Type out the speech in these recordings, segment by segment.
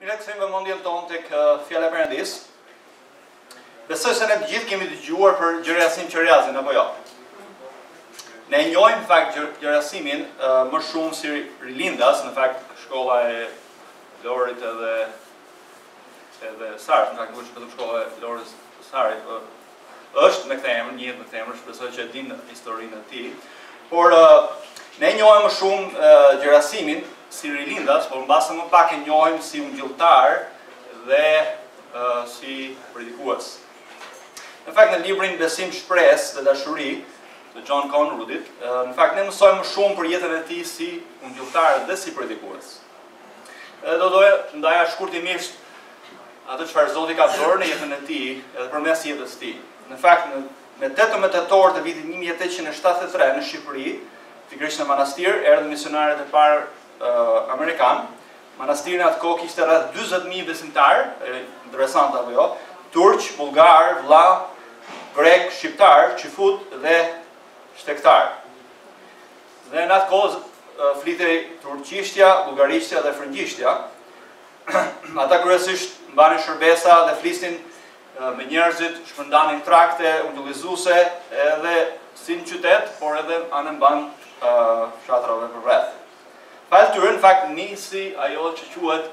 Mire kthejmë vëmendjen tonë tek fjala e Perëndis. Besoj se ne të gjithë kemi dëgjuar për gjerasim qerjazin apo jo. Ne njohim në fakt gjerasimin më shumë si rilindas, në fakt shkolla e Lorit edhe Sarit, në fakt nuk është vetëm shkolla e Lorit dhe Sarit, është me këtë emër, njihet me këtë emër, shpresoj që e din historinë e tij. Por ne njohim më shumë gjerasimin si rilindas, por mbase më pak e njohim si ungjilltar dhe si predikues. Në fakt në librin Besim, Shpresë dhe Dashuri të John Conradit, në fakt ne mësojmë më shumë për jetën e tij si ungjilltar dhe si predikues. Do doja ndaja shkurtimisht atë çfarë Zoti ka bërë në jetën e tij edhe përmes jetës së tij. Në fakt me 18 tetor të vitit 1873 në Shqipëri, pikërisht në manastir, erdhën misionarët e parë amerikan. Manastiri në atë kohë kishte rreth 40.000 besimtar, interesant apo jo, turq, bullgar, vlla, grek, shqiptar, qifut dhe shtektar. Dhe në atë kohë flitej turqishtja, bullgarishtja dhe frëngjishtja. Ata kryesisht mbanin shërbesa dhe flisnin me njerëzit, shpërndanin trakte, ungjillizuese edhe si në qytet, por edhe anë mban fshatrave përreth. Pas tyre, në fakt, nisi ajo që quhet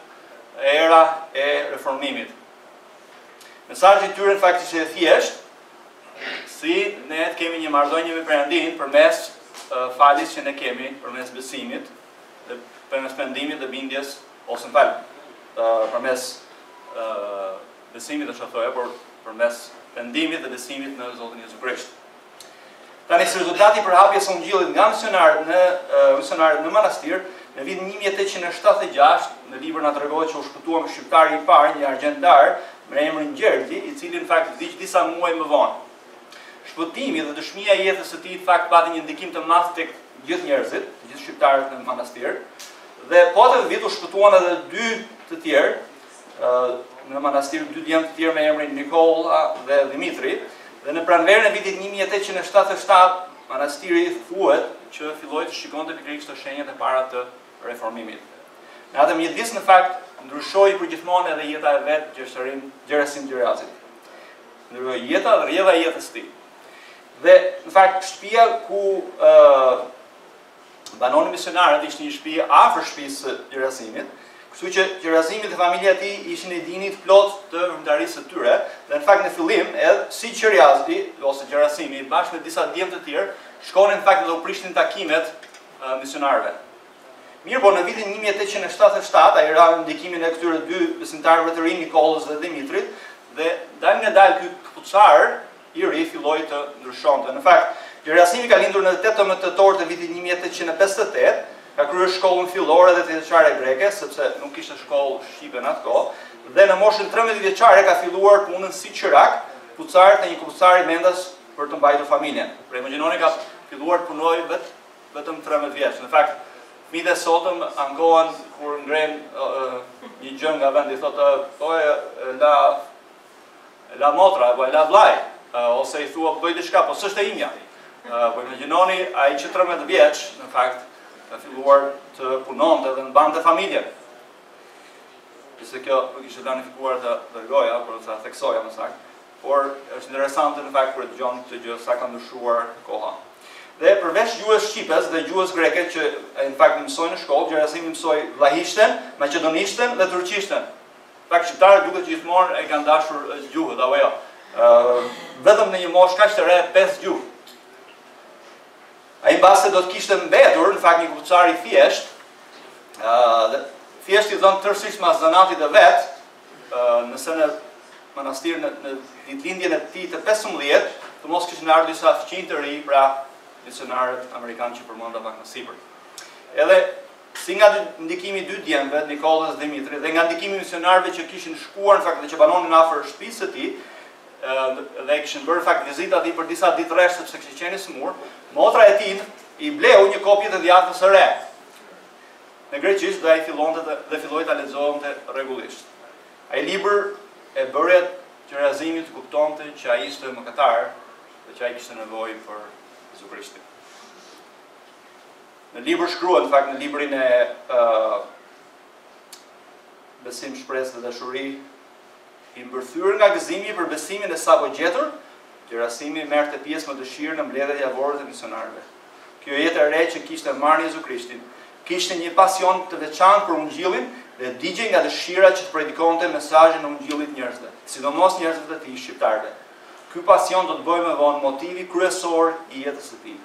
era e reformimit. Mesazhi i tyre në fakt ishte thjesht si ne të kemi një marrëdhënie me Perëndin përmes faljes që ne kemi, përmes besimit, dhe përmes pendimit dhe bindjes, ose në fakt, përmes besimit dhe çfarë por përmes pendimit dhe besimit në Zotin Jezu Krisht. Tani si rezultati i përhapjes së Ungjillit nga misionarët në manastir, në vitin 1876, në libër na tregohet që u shpëtua shqiptari i parë, një argjentar me emrin Ungjillit, i cili në fakt vdiq disa muaj më vonë. Shpëtimi dhe dëshmia e jetës së tij në fakt pati një ndikim të madh tek gjithë njerëzit, të gjithë shqiptarët në manastir, dhe po atë vit u shpëtuan edhe dy të tjerë në manastir, dy djemë të tjerë me emrin Nikola dhe Dimitri, dhe në pranverën e vitit 1877 manastiri thuhet që filloi të shikonte pikërisht të shenjat e para të reformimit. Në atë mjedis në fakt ndryshoi përgjithmonë edhe jeta e vet gjerasim Jezusit. Ndryshoi jeta dhe rrjedha e jetës së tij. Dhe në fakt shtëpia ku banonin misionarët ishte një shtëpi afër shtëpisë së Jerasimit, kështu që Jerasimi dhe familja e tij ishin e dinit plot të vëmëtarisë së tyre, dhe në fakt në fillim edhe si Qerjazdi ose Jerasimi bashkë me disa djemë të tjerë shkonin në fakt dhe u prishnin takimet misionarëve. Mirë, po në vitin 1877 ai ra ndikimin e këtyre dy besimtarëve të rinj, Nikolës dhe Dimitrit, dhe dal nga dal ky fucar i ri filloi të ndryshonte. Në fakt, Jerasimi ka lindur në 18 tetor të vitit 1858, ka kryer shkollën fillore dhe tjetërçare greke, sepse nuk kishte shkollë shqipe në atë kohë, dhe në moshën 13 vjeçare ka filluar punën si qirak, fucar të një kupcar i mendas për të mbajtur familjen. Pra imagjinoni ka filluar të punojë vetëm 13 vjeç. Në fakt, fëmijët e sotëm ankohen kur ngren një gjë nga vendi, thotë la motra apo la vllai, ose i thua bëj diçka, po s'është e imja. Po imagjinoni ai që 13 vjeç, në fakt, ka filluar të punonte dhe mbante familjen. Pse kjo nuk ishte planifikuar të dërgoja, por sa theksoja më saktë. Por është interesante në fakt për të dëgjuar të gjë sa ka ndryshuar koha. Dhe përveç gjuhës shqipes dhe gjuhës greke që në fakt mësojnë në shkollë, Jerasimi mësoi vllahishten, maqedonishten dhe turqishten. Në fakt shqiptarët duket që gjithmonë e kanë dashur gjuhët, apo jo. Vetëm në një moshë kaq të re 5 gjuhë. Ai mbase do të kishte mbetur, në fakt një kupcar i thjesht, dhe thjesht i dhënë tërësisht mas zanatit e vet, nëse në manastir në ditëlindjen e tij të 15, të mos kishin ardhur disa fëmijë të ri, pra misionarët amerikanë që përmenda pak më sipër. Edhe si nga ndikimi i dy djemve, Nikolës dhe Dimitrit, dhe nga ndikimi i misionarëve që kishin shkuar në fakt dhe që banonin afër shtëpisë së tij, dhe kishin bërë fakt vizita atij për disa ditë rresht sepse kishte qenë smur, motra e tij i bleu një kopje të djathtë së re. Në greqisht dhe ai filloi ta lexonte rregullisht. Ai libër e bërë Jerazimit kuptonte që ai ishte mëkatar dhe që ai kishte nevojë për Jezu Krishtin. Në libër shkruhet, në fakt në librin e besim, shpresë dhe dashuri, i mbërthyer nga gëzimi për besimin e sapo gjetur, gjërasimi merrte pjesë me dëshirë në mbledhjet javore të misionarëve. Kjo jetë e re që kishte marrë Jezu Krishtin, kishte një pasion të veçantë për Ungjillin dhe digjej nga dëshira që të predikonte mesazhin e Ungjillit njerëzve, sidomos njerëzve të tij shqiptarëve. Ky pasion do të bëjë më vonë motivi kryesor i jetës së tij.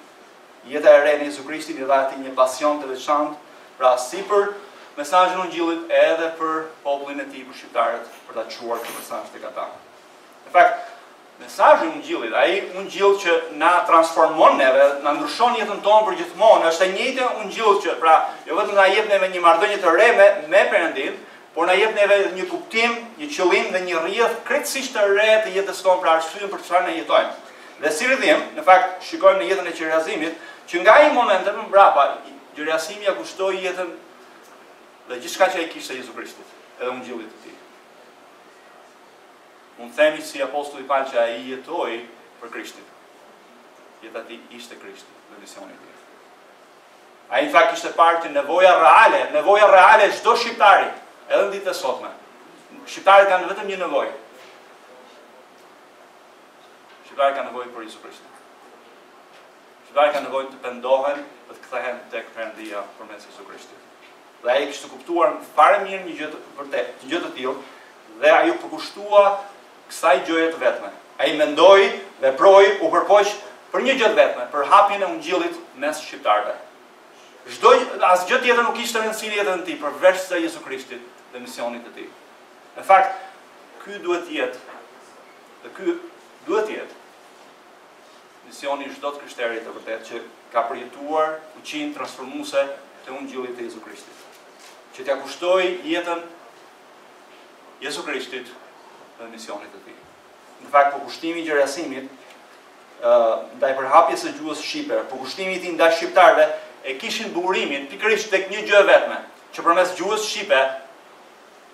Jeta e re në Jezu Krishtin i dha atij një pasion të veçantë, pra si për mesazhin e Ungjillit edhe për popullin e tij, për shqiptarët, për ta çuar këtë mesazh tek ata. Në fakt, mesazhi i Ungjillit, ai Ungjill që na transformon neve, na ndryshon jetën tonë përgjithmonë, është e njëjtë Ungjill që, pra, jo vetëm na jep neve një marrëdhënie të re me Perëndin, por na jep neve një kuptim, një qëllim dhe një rrjedh krejtësisht të re të jetës tonë, pra arsyeën për çfarë ne jetojmë. Dhe si rrjedhim, në fakt, shikojmë në jetën e qerjazimit, që nga ai moment më mbrapa, qerjazimi ja kushtoi jetën dhe gjithçka që ai kishte Jezu Krishtit, edhe Ungjillit të tij. Unë themi si apostulli Paul që ai jetoi për Krishtin. Jeta e tij ishte Krishti dhe misioni i tij. Ai në fakt kishte parë që nevoja reale e çdo shqiptari, edhe në ditët e sotme. Shqiptarët kanë vetëm një nevojë. Shqiptarët kanë nevojë për Jezu Krishtin. Shqiptarët kanë nevojë të pendohen dhe të kthehen tek Perëndia përmes Jezu Krishtit. Dhe ai kishte kuptuar fare mirë një gjë të vërtetë, një gjë të tillë, dhe ai u përkushtua kësaj gjëje të vetme. Ai mendoi, veproi, u përpoq për një gjë të vetme, për hapjen e Ungjillit mes shqiptarëve. Asgjë tjetër nuk kishte rëndësi në jetën e tij përveç se Jezu Krishtit dhe misionit të tij. Në fakt, ky duhet jetë misioni i çdo krishterit të vërtetë që ka përjetuar fuqinë transformuese të Ungjillit të Jezu Krishtit. Që t'ia kushtoi jetën Jezu Krishtit dhe misionit të tij. Në fakt, përkushtimi i gjerasimit ndaj përhapjes së gjuhës shqipe, përkushtimi i tij ndaj shqiptarëve e kishin burimin pikërisht tek një gjë vetme, që përmes gjuhës shqipe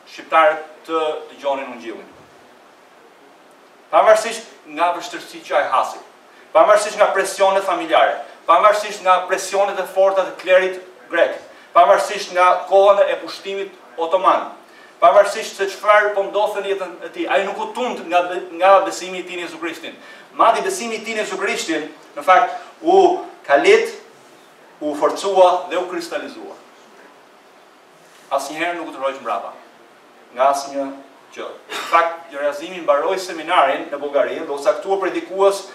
shqiptarët të dëgjonin Ungjillin. Pavarësisht nga vështirësitë që ai hasi, pavarësisht nga presionet familjare, pavarësisht nga presionet e forta të klerit grek, pavarësisht nga kohën e pushtimit otoman, pavarësisht se çfarë po ndodhte në jetën e tij, ai nuk u tund nga besimi i tij në Jezu Krishtin. Madje besimi i tij në Jezu Krishtin, në fakt, u kalit, u forcua dhe u kristalizua. Asnjëherë nuk u tërhoq mbrapa nga asnjë gjë. Në fakt, Gjerazimi mbaroi seminarin në Bullgari dhe u saktua predikues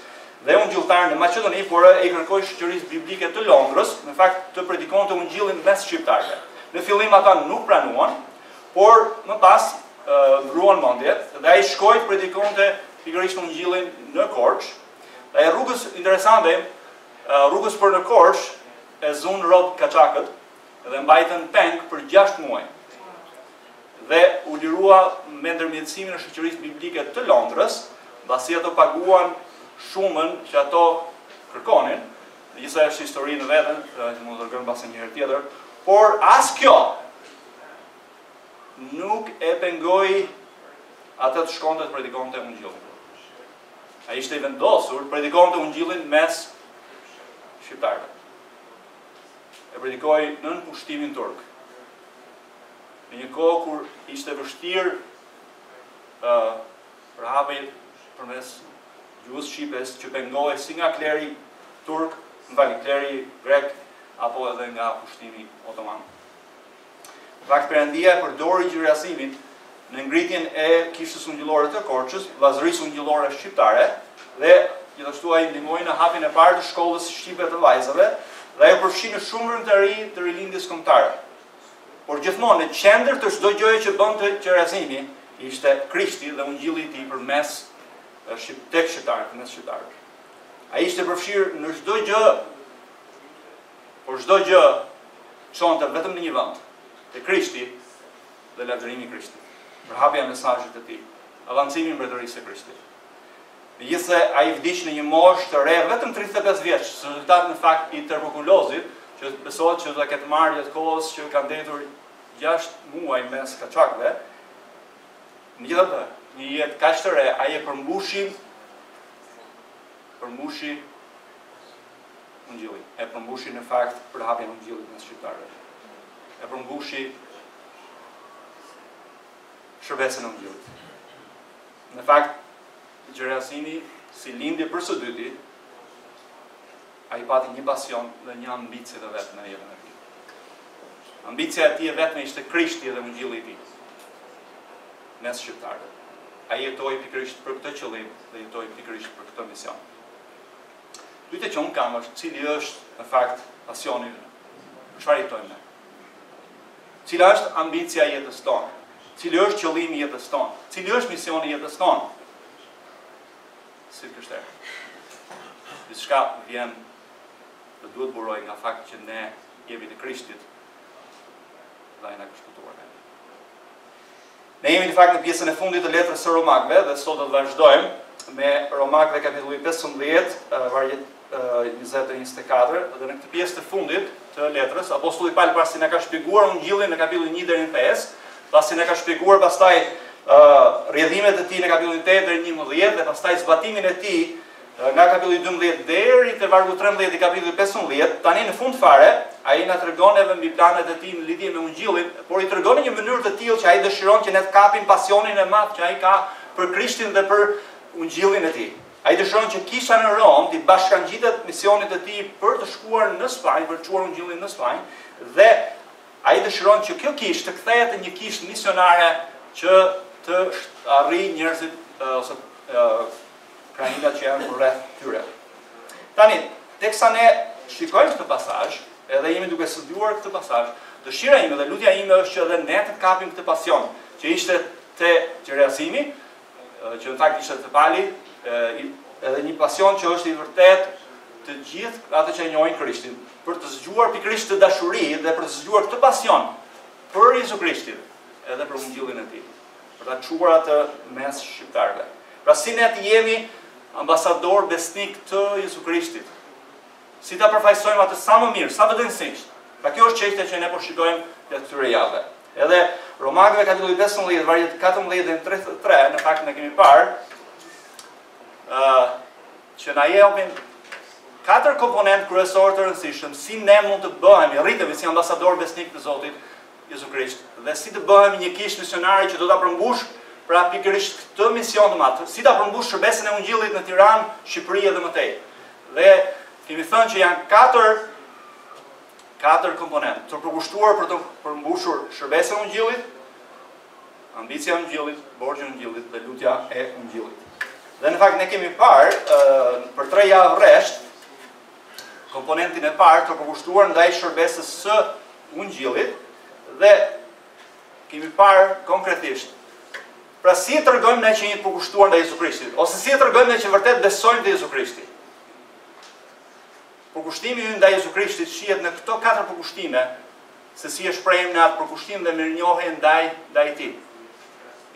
dhe ungjilltar në Maqedoni, por e kërkoi shoqërisë biblike të Londrës, në fakt të predikonte Ungjillin mes shqiptarëve. Në fillim ata nuk pranuan, por më pas ngruan mendje dhe ai shkoi të predikonte pikërisht Ungjillin në Korçë. Dhe rrugës interesante, rrugës për në Korçë e zun rob kaçakët dhe mbajtën peng për 6 muaj. Dhe u lirua me ndërmjetësimin e shoqërisë biblike të Londrës, mbasi ato paguan shumën që ato kërkonin. Gjithsej është histori në veten, që mund të rregojmë pas një herë tjetër, por as kjo nuk e pengoi atë të shkonte të predikonte Ungjillin. Ai ishte i vendosur të predikonte Ungjillin mes shqiptarëve. E predikoi nën pushtimin turk. Në një kohë kur ishte vështirë përhapje përmes gjuhës shqipes që pengohej si nga kleri turk, kleri grek, apo edhe nga pushtimi otoman. Në fakt, Perëndia e përdori gjerasimit në ngritjen e kishës ungjillore të Korçës, vllazërisë ungjillore shqiptare, dhe gjithashtu ai ndihmoi në hapjen e parë të shkollës shqipe të vajzave dhe ai përfshi në shumërën të ri të rilindjes kombëtare. Por gjithmonë në qendër të çdo gjëje që bënte Gjerazimi ishte Krishti dhe Ungjilli i tij përmes tek shqiptarët, përmes shqiptarëve. Ai ishte përfshirë në çdo gjë, por çdo gjë çonte vetëm në një vend, te Krishti dhe lavdërimi i Krishtit. Përhapja e mesazhit të tij, avancimi i mbretërisë së Krishtit. Megjithëse ai vdiq në një moshë të re vetëm 35 vjeç, rezultat në fakt i tuberkulozit, që besohet që do ta ketë marrë gjatë kohës që ka ndetur 6 muaj mes kaçakëve. Megjithatë, një jetë kaq të re, ai e përmbushi Ungjillin. E përmbushi në fakt përhapjen e Ungjillit mes shqiptarëve. E përmbushi shërbesën e Ungjillit. Në fakt, Gjerasimi, si lindje për së dyti, ai pati një pasion dhe një ambicie të vetë në jetën e tij. Ambicia e tij e vetme ishte Krishti dhe Ungjilli i tij. Mes shqiptarëve. Ai jetoi pikërisht për këtë qëllim dhe jetoi pikërisht për këtë mision. Pyetja që unë kam është cili është në fakt pasioni ynë. Çfarë jetojmë ne? Cila është ambicia e jetës tonë? Cili është qëllimi i jetës tonë? Cili është misioni i jetës tonë? Si kështu. Diçka vjen dhe duhet buroj nga fakti që ne jemi të Krishtit dhe ai na ka shpëtuar ne. Ne jemi në fakt në pjesën e fundit të letrës së Romakëve dhe sot do të vazhdojmë me Romakëve kapitulli 15, vargjet 20-24 dhe në këtë pjesë të fundit të letrës apostulli Paul pasi na ka shpjeguar Ungjillin në kapitullin 1 deri në 5, pasi na ka shpjeguar pastaj rrjedhimet e tij në kapitullin 8 deri në 11 dhe pastaj zbatimin e tij nga kapitulli 12 deri te vargu 13 i kapitullit 15, tani në fund fare ai na tregon edhe mbi planet e tij në lidhje me Ungjillin, por i tregon në një mënyrë të tillë që ai dëshiron që ne të kapim pasionin e madh që ai ka për Krishtin dhe për Ungjillin e tij. Ai dëshiron që kisha në Rom të bashkangjitet misionit të tij për të shkuar në Spanjë, për të çuar Ungjillin në Spanjë dhe ai dëshiron që kjo kishë të kthehet në një kishë misionare që të arrijë njerëzit ose krajinat që janë rreth tyre. Tani, teksa ne shikojmë këtë pasazh, edhe jemi duke studiuar këtë pasazh, dëshira ime dhe lutja ime është që edhe ne të kapim këtë pasion, që ishte te Gjerasimi, që në fakt ishte te Pali, edhe një pasion që është i vërtet të gjithë ato që njohin Krishtin, për të zgjuar pikërisht të dashuri dhe për të zgjuar këtë pasion për Jezu Krishtin, edhe për Ungjillin e tij, për ta çuar atë mes shqiptarëve. Pra si ne të jemi ambasador besnik të Jezu Krishtit, si ta përfaqësojmë atë sa më mirë, sa vëdënsisht. Pra kjo është çështja që ne po shikojmë gjatë këtyre javëve. Edhe Romakëve kapitulli 15, vargjet 14 dhe 33, në fakt ne kemi parë që na japin 4 komponentë kryesorë të rëndësishëm si ne mund të bëhemi, rritemi si ambasador besnik të Zotit Jezu Krisht dhe si të bëhemi një kishë misionare që do ta përmbush pra pikërisht këtë mision të madh, si ta përmbush shërbesën e Ungjillit në Tiranë, Shqipëri edhe më tej. Dhe kemi thënë që janë 4 komponentë të përkushtuar për të përmbushur shërbesën e Ungjillit, ambicia e Ungjillit, borxhi i Ungjillit dhe lutja e Ungjillit. Dhe në fakt ne kemi parë për 3 javë rresht komponentin e parë të përkushtuar ndaj shërbesës së Ungjillit dhe kemi parë konkretisht. Pra si e tregojmë ne që jemi të përkushtuar ndaj Jezu Krishtit, ose si e tregojmë ne që vërtet besojmë te Jezu Krishti. Përkushtimi ynë ndaj Jezu Krishtit shihet në këto 4 përkushtime, se si e shprehim në atë përkushtim dhe mirënjohje ndaj tij.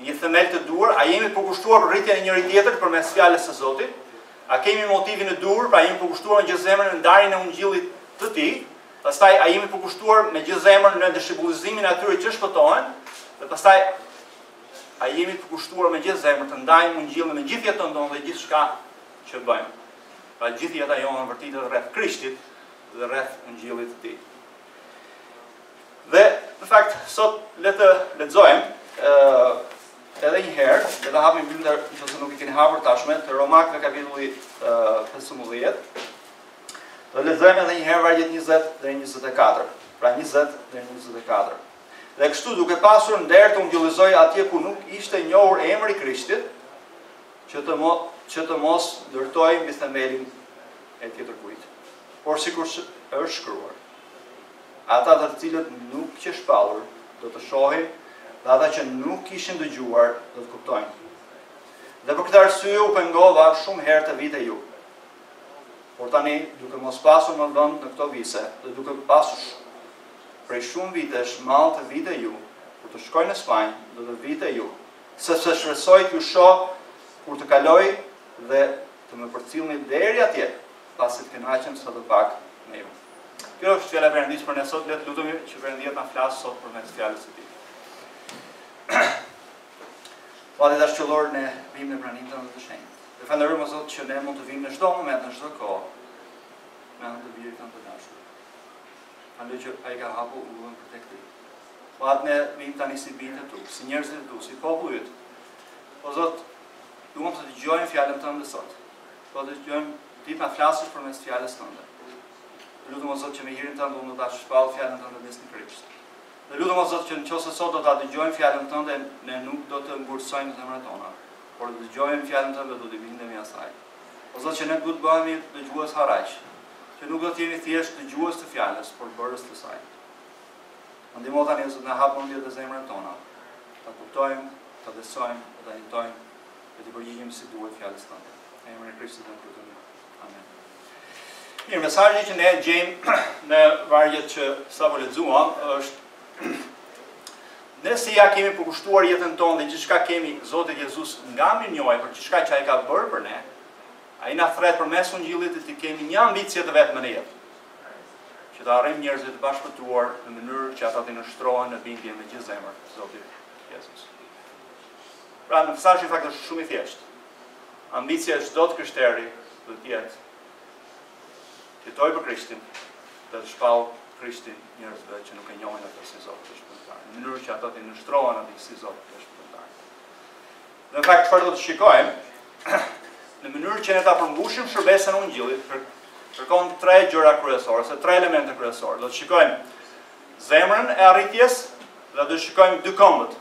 Një themel të duhur, a jemi përkushtuar për rritjen e njëri tjetrit përmes fjalës së Zotit? A kemi motivin e duhur, pra jemi përkushtuar me gjithë zemrën në ndarjen e Ungjillit të tij? Pastaj a jemi përkushtuar me gjithë zemrën në dëshipullizimin e atyre që shpëtohen? Dhe pastaj a jemi përkushtuar me gjithë zemrën të ndajmë Ungjillin në gjithë jetën tonë dhe gjithçka që bëjmë? Pra gjithë jeta jonë vërtetë rreth Krishtit dhe rreth Ungjillit të tij. Dhe në fakt sot le të lexojmë edhe një herë, dhe ta hapim Bibla nëse nuk i keni hapur tashmë, të Romakëve kapitulli 15. Dhe lexojmë edhe një herë vargjet 20 deri në 24. Pra 20 deri në 24. Dhe kështu duke pasur nder të ungjillizoj atje ku nuk ishte njohur emri i Krishtit, që të mos ndërtoj mbi themelin e tjetër kujt. Por sikur është shkruar, ata të cilët nuk që shpallur do të shohin dhe ata që nuk kishin dëgjuar do të kuptojnë. Dhe për këtë arsye u pengova shumë herë të vite ju. Por tani, duke mos pasur më vend në këto vise, dhe duke pasur prej shumë vitesh mall të vite ju, kur të shkoj në Spanjë, do të vite ju, sepse shpresoj t'ju shoh kur të kaloj dhe të më përcjellni deri atje, pasi të kënaqem sa të pak me ju. Kjo është fjala e Perëndisë për ne sot, le të lutemi që Perëndia na flasë sot përmes fjalës së tij. Padre dashur, ne vim në pranimin tonë të shenjtë. Dhe falenderojmë Zot që ne mund të vim në çdo moment, në çdo kohë, me anë të birit tonë të dashur. Falenderoj që ai ka hapur ullën për tek ti. Po atë ne vim tani si bitë tu, si njerëzit tu, si populli yt. Po Zot, duam të dëgjojmë fjalën tënde sot. Po të dëgjojmë ti na flasësh përmes fjalës tënde. Lutem o Zot që me hirin tënd unë do ta shpall fjalën tënde mes në Krisht. Dhe lutem o Zot që nëse sot do ta dëgjojmë fjalën tënde, ne nuk do të ngurësojmë zemrat tona, por të dëgjojmë fjalën tënde do të bindemi asaj. O Zot që ne do të bëhemi dëgjues haraq, që nuk do të jemi thjesht dëgjues të fjalës, por bërës të saj. Ndihmo tani Zot na hap mendjet e zemrave tona, ta kuptojmë, ta besojmë, ta jetojmë dhe të përgjigjemi si duhet fjalës tënde. Në emrin e Krishtit ne lutem. Amen. Mirë, mesazhi që ne gjejmë në vargjet që sapo lexuam është nëse ja kemi përkushtuar jetën tonë dhe gjithçka kemi Zotit Jezus nga mirënjohja për gjithçka që ai ka bërë për ne, ai na thret përmes Ungjillit të kemi një ambicie të vetme në jetë. Që të arrijmë njerëzit të pashpëtuar në mënyrë që ata të nështrohen në bindje me gjithë zemër, Zotit Jezus. Pra në mesazhi fakt është shumë i thjeshtë. Ambicia e çdo krishteri do të jetë të jetojë për Krishtin, dhe të shpall Krishtin njerëzve që nuk e njohin atë si Zot të shpëtimtar, në mënyrë që ata të nështrohen atij si Zot të shpëtimtar. Dhe në fakt çfarë do të shikojmë, në mënyrë që ne ta përmbushim shërbesën e Ungjillit, kërkon 3 gjëra kryesore, ose 3 elemente kryesore. Do të shikojmë zemrën e arritjes dhe do të shikojmë 2 këmbët.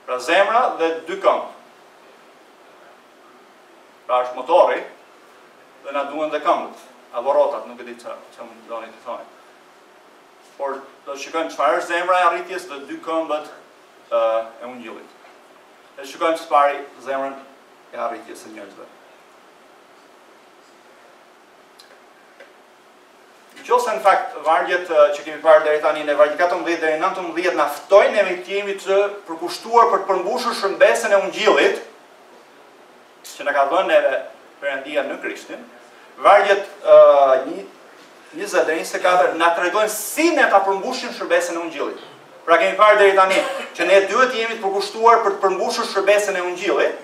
Pra zemra dhe 2 këmbë. Pra është motori dhe na duhen dhe këmbët, apo rrotat, nuk e di çfarë më doni të thoni. Por do të shikojmë çfarë është zemra e arritjes dhe 2 këmbët e Ungjillit. Ne shikojmë së pari zemrën e arritjes së njerëzve. Nëse në fakt vargjet që kemi parë deri tani në vargjet 14 deri 19 na ftojnë ne të jemi të përkushtuar për të përmbushur shërbesën e Ungjillit që na ka dhënë neve Perëndia në Krishtin. Vargjet 20 deri 24 na tregojnë si ne ta përmbushim shërbesën e Ungjillit. Pra kemi parë deri tani që ne duhet të jemi të përkushtuar për të përmbushur shërbesën e Ungjillit,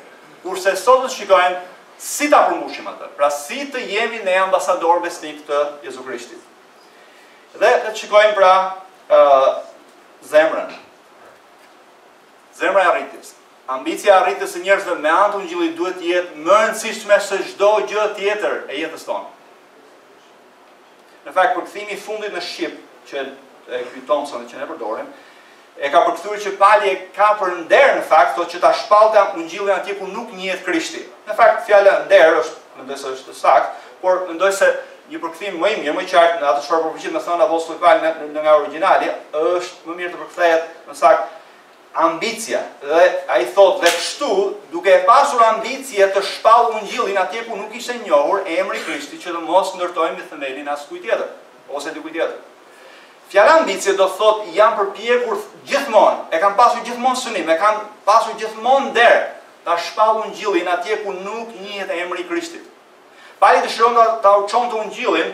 kurse sot do të shikojmë si ta përmbushim atë. Pra si të jemi ne ambasador besnik të Jezu Krishtit. Dhe të shikojmë pra zemrën. Zemra e arritjes. Ambicia e arritjes së njerëzve me anë të Ungjillit duhet të jetë më e rëndësishme se çdo gjë tjetër e jetës tonë. Në fakt, përkthimi i fundit në shqip që e ky Thompson që ne përdorim, e ka përkthyer që pali e ka për nder në fakt, thotë që ta shpallte Ungjillin atje ku nuk njihet Krishti. Në fakt, fjala nder është, mendoj se është saktë, por mendoj se një përkthim më i mirë, më i qartë në atë çfarë përpiqet të thonë apostulli Paul nga origjinali, është më mirë të përkthehet në saktë ambicia. Dhe ai thotë dhe kështu, duke e pasur ambicie të shpall Ungjillin atje ku nuk ishte njohur emri i Krishtit, që të mos ndërtojmë me themelin as kujt tjetër, ose dikujt tjetër. Fjala ambicie do thotë jam përpjekur gjithmonë, e kam pasur gjithmonë synim, e kam pasur gjithmonë der ta shpall Ungjillin atje ku nuk njihet emri i Krishtit. Pali dëshiron ta uçonte Ungjillin,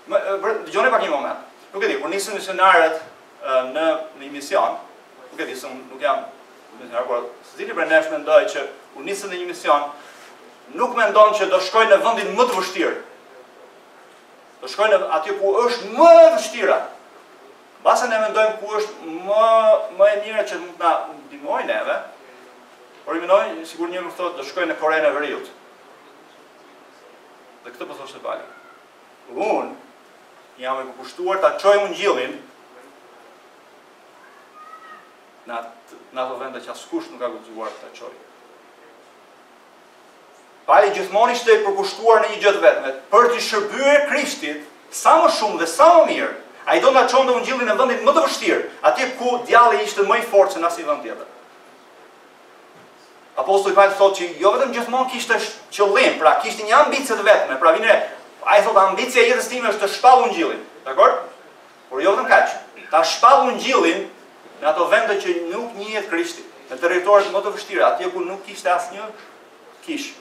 dëgjoni pak një moment. Nuk e di, kur nisën misionarët në një mision, nuk e di, nuk jam misionar, por secili prej nesh mendoj që kur nisën në një mision, nuk mendon që do shkojnë në vendin më të vështirë. Do shkojnë atje ku është më e vështira. Mbase ne mendojmë ku është më e mira që mund na ndihmojë neve, por i mendoj sigur një më thotë do shkojnë në Korenë e Veriut. Dhe këtë po thoshte Pali. Unë jam e përkushtuar ta çoj Ungjillin në ato vende që askush nuk ka guxuar ta çojë. Pali gjithmonë ishte i përkushtuar në një gjë të vetme, për të shërbyer Krishtit sa më shumë dhe sa më mirë. Ai do ta çonte Ungjillin në vendin më të vështirë, atje ku djalli ishte më i fortë se në asnjë vend tjetër. Apostulli Paul thotë që jo vetëm gjithmonë kishte qëllim, pra kishte një ambicie të vetme, pra vjen ai thotë ambicia e jetës time është të shpall Ungjillin, dakor? Por jo vetëm kaq, ta shpall Ungjillin në ato vende që nuk njihet Krishti, në territoret më të vështira, atje ku nuk kishte asnjë kish.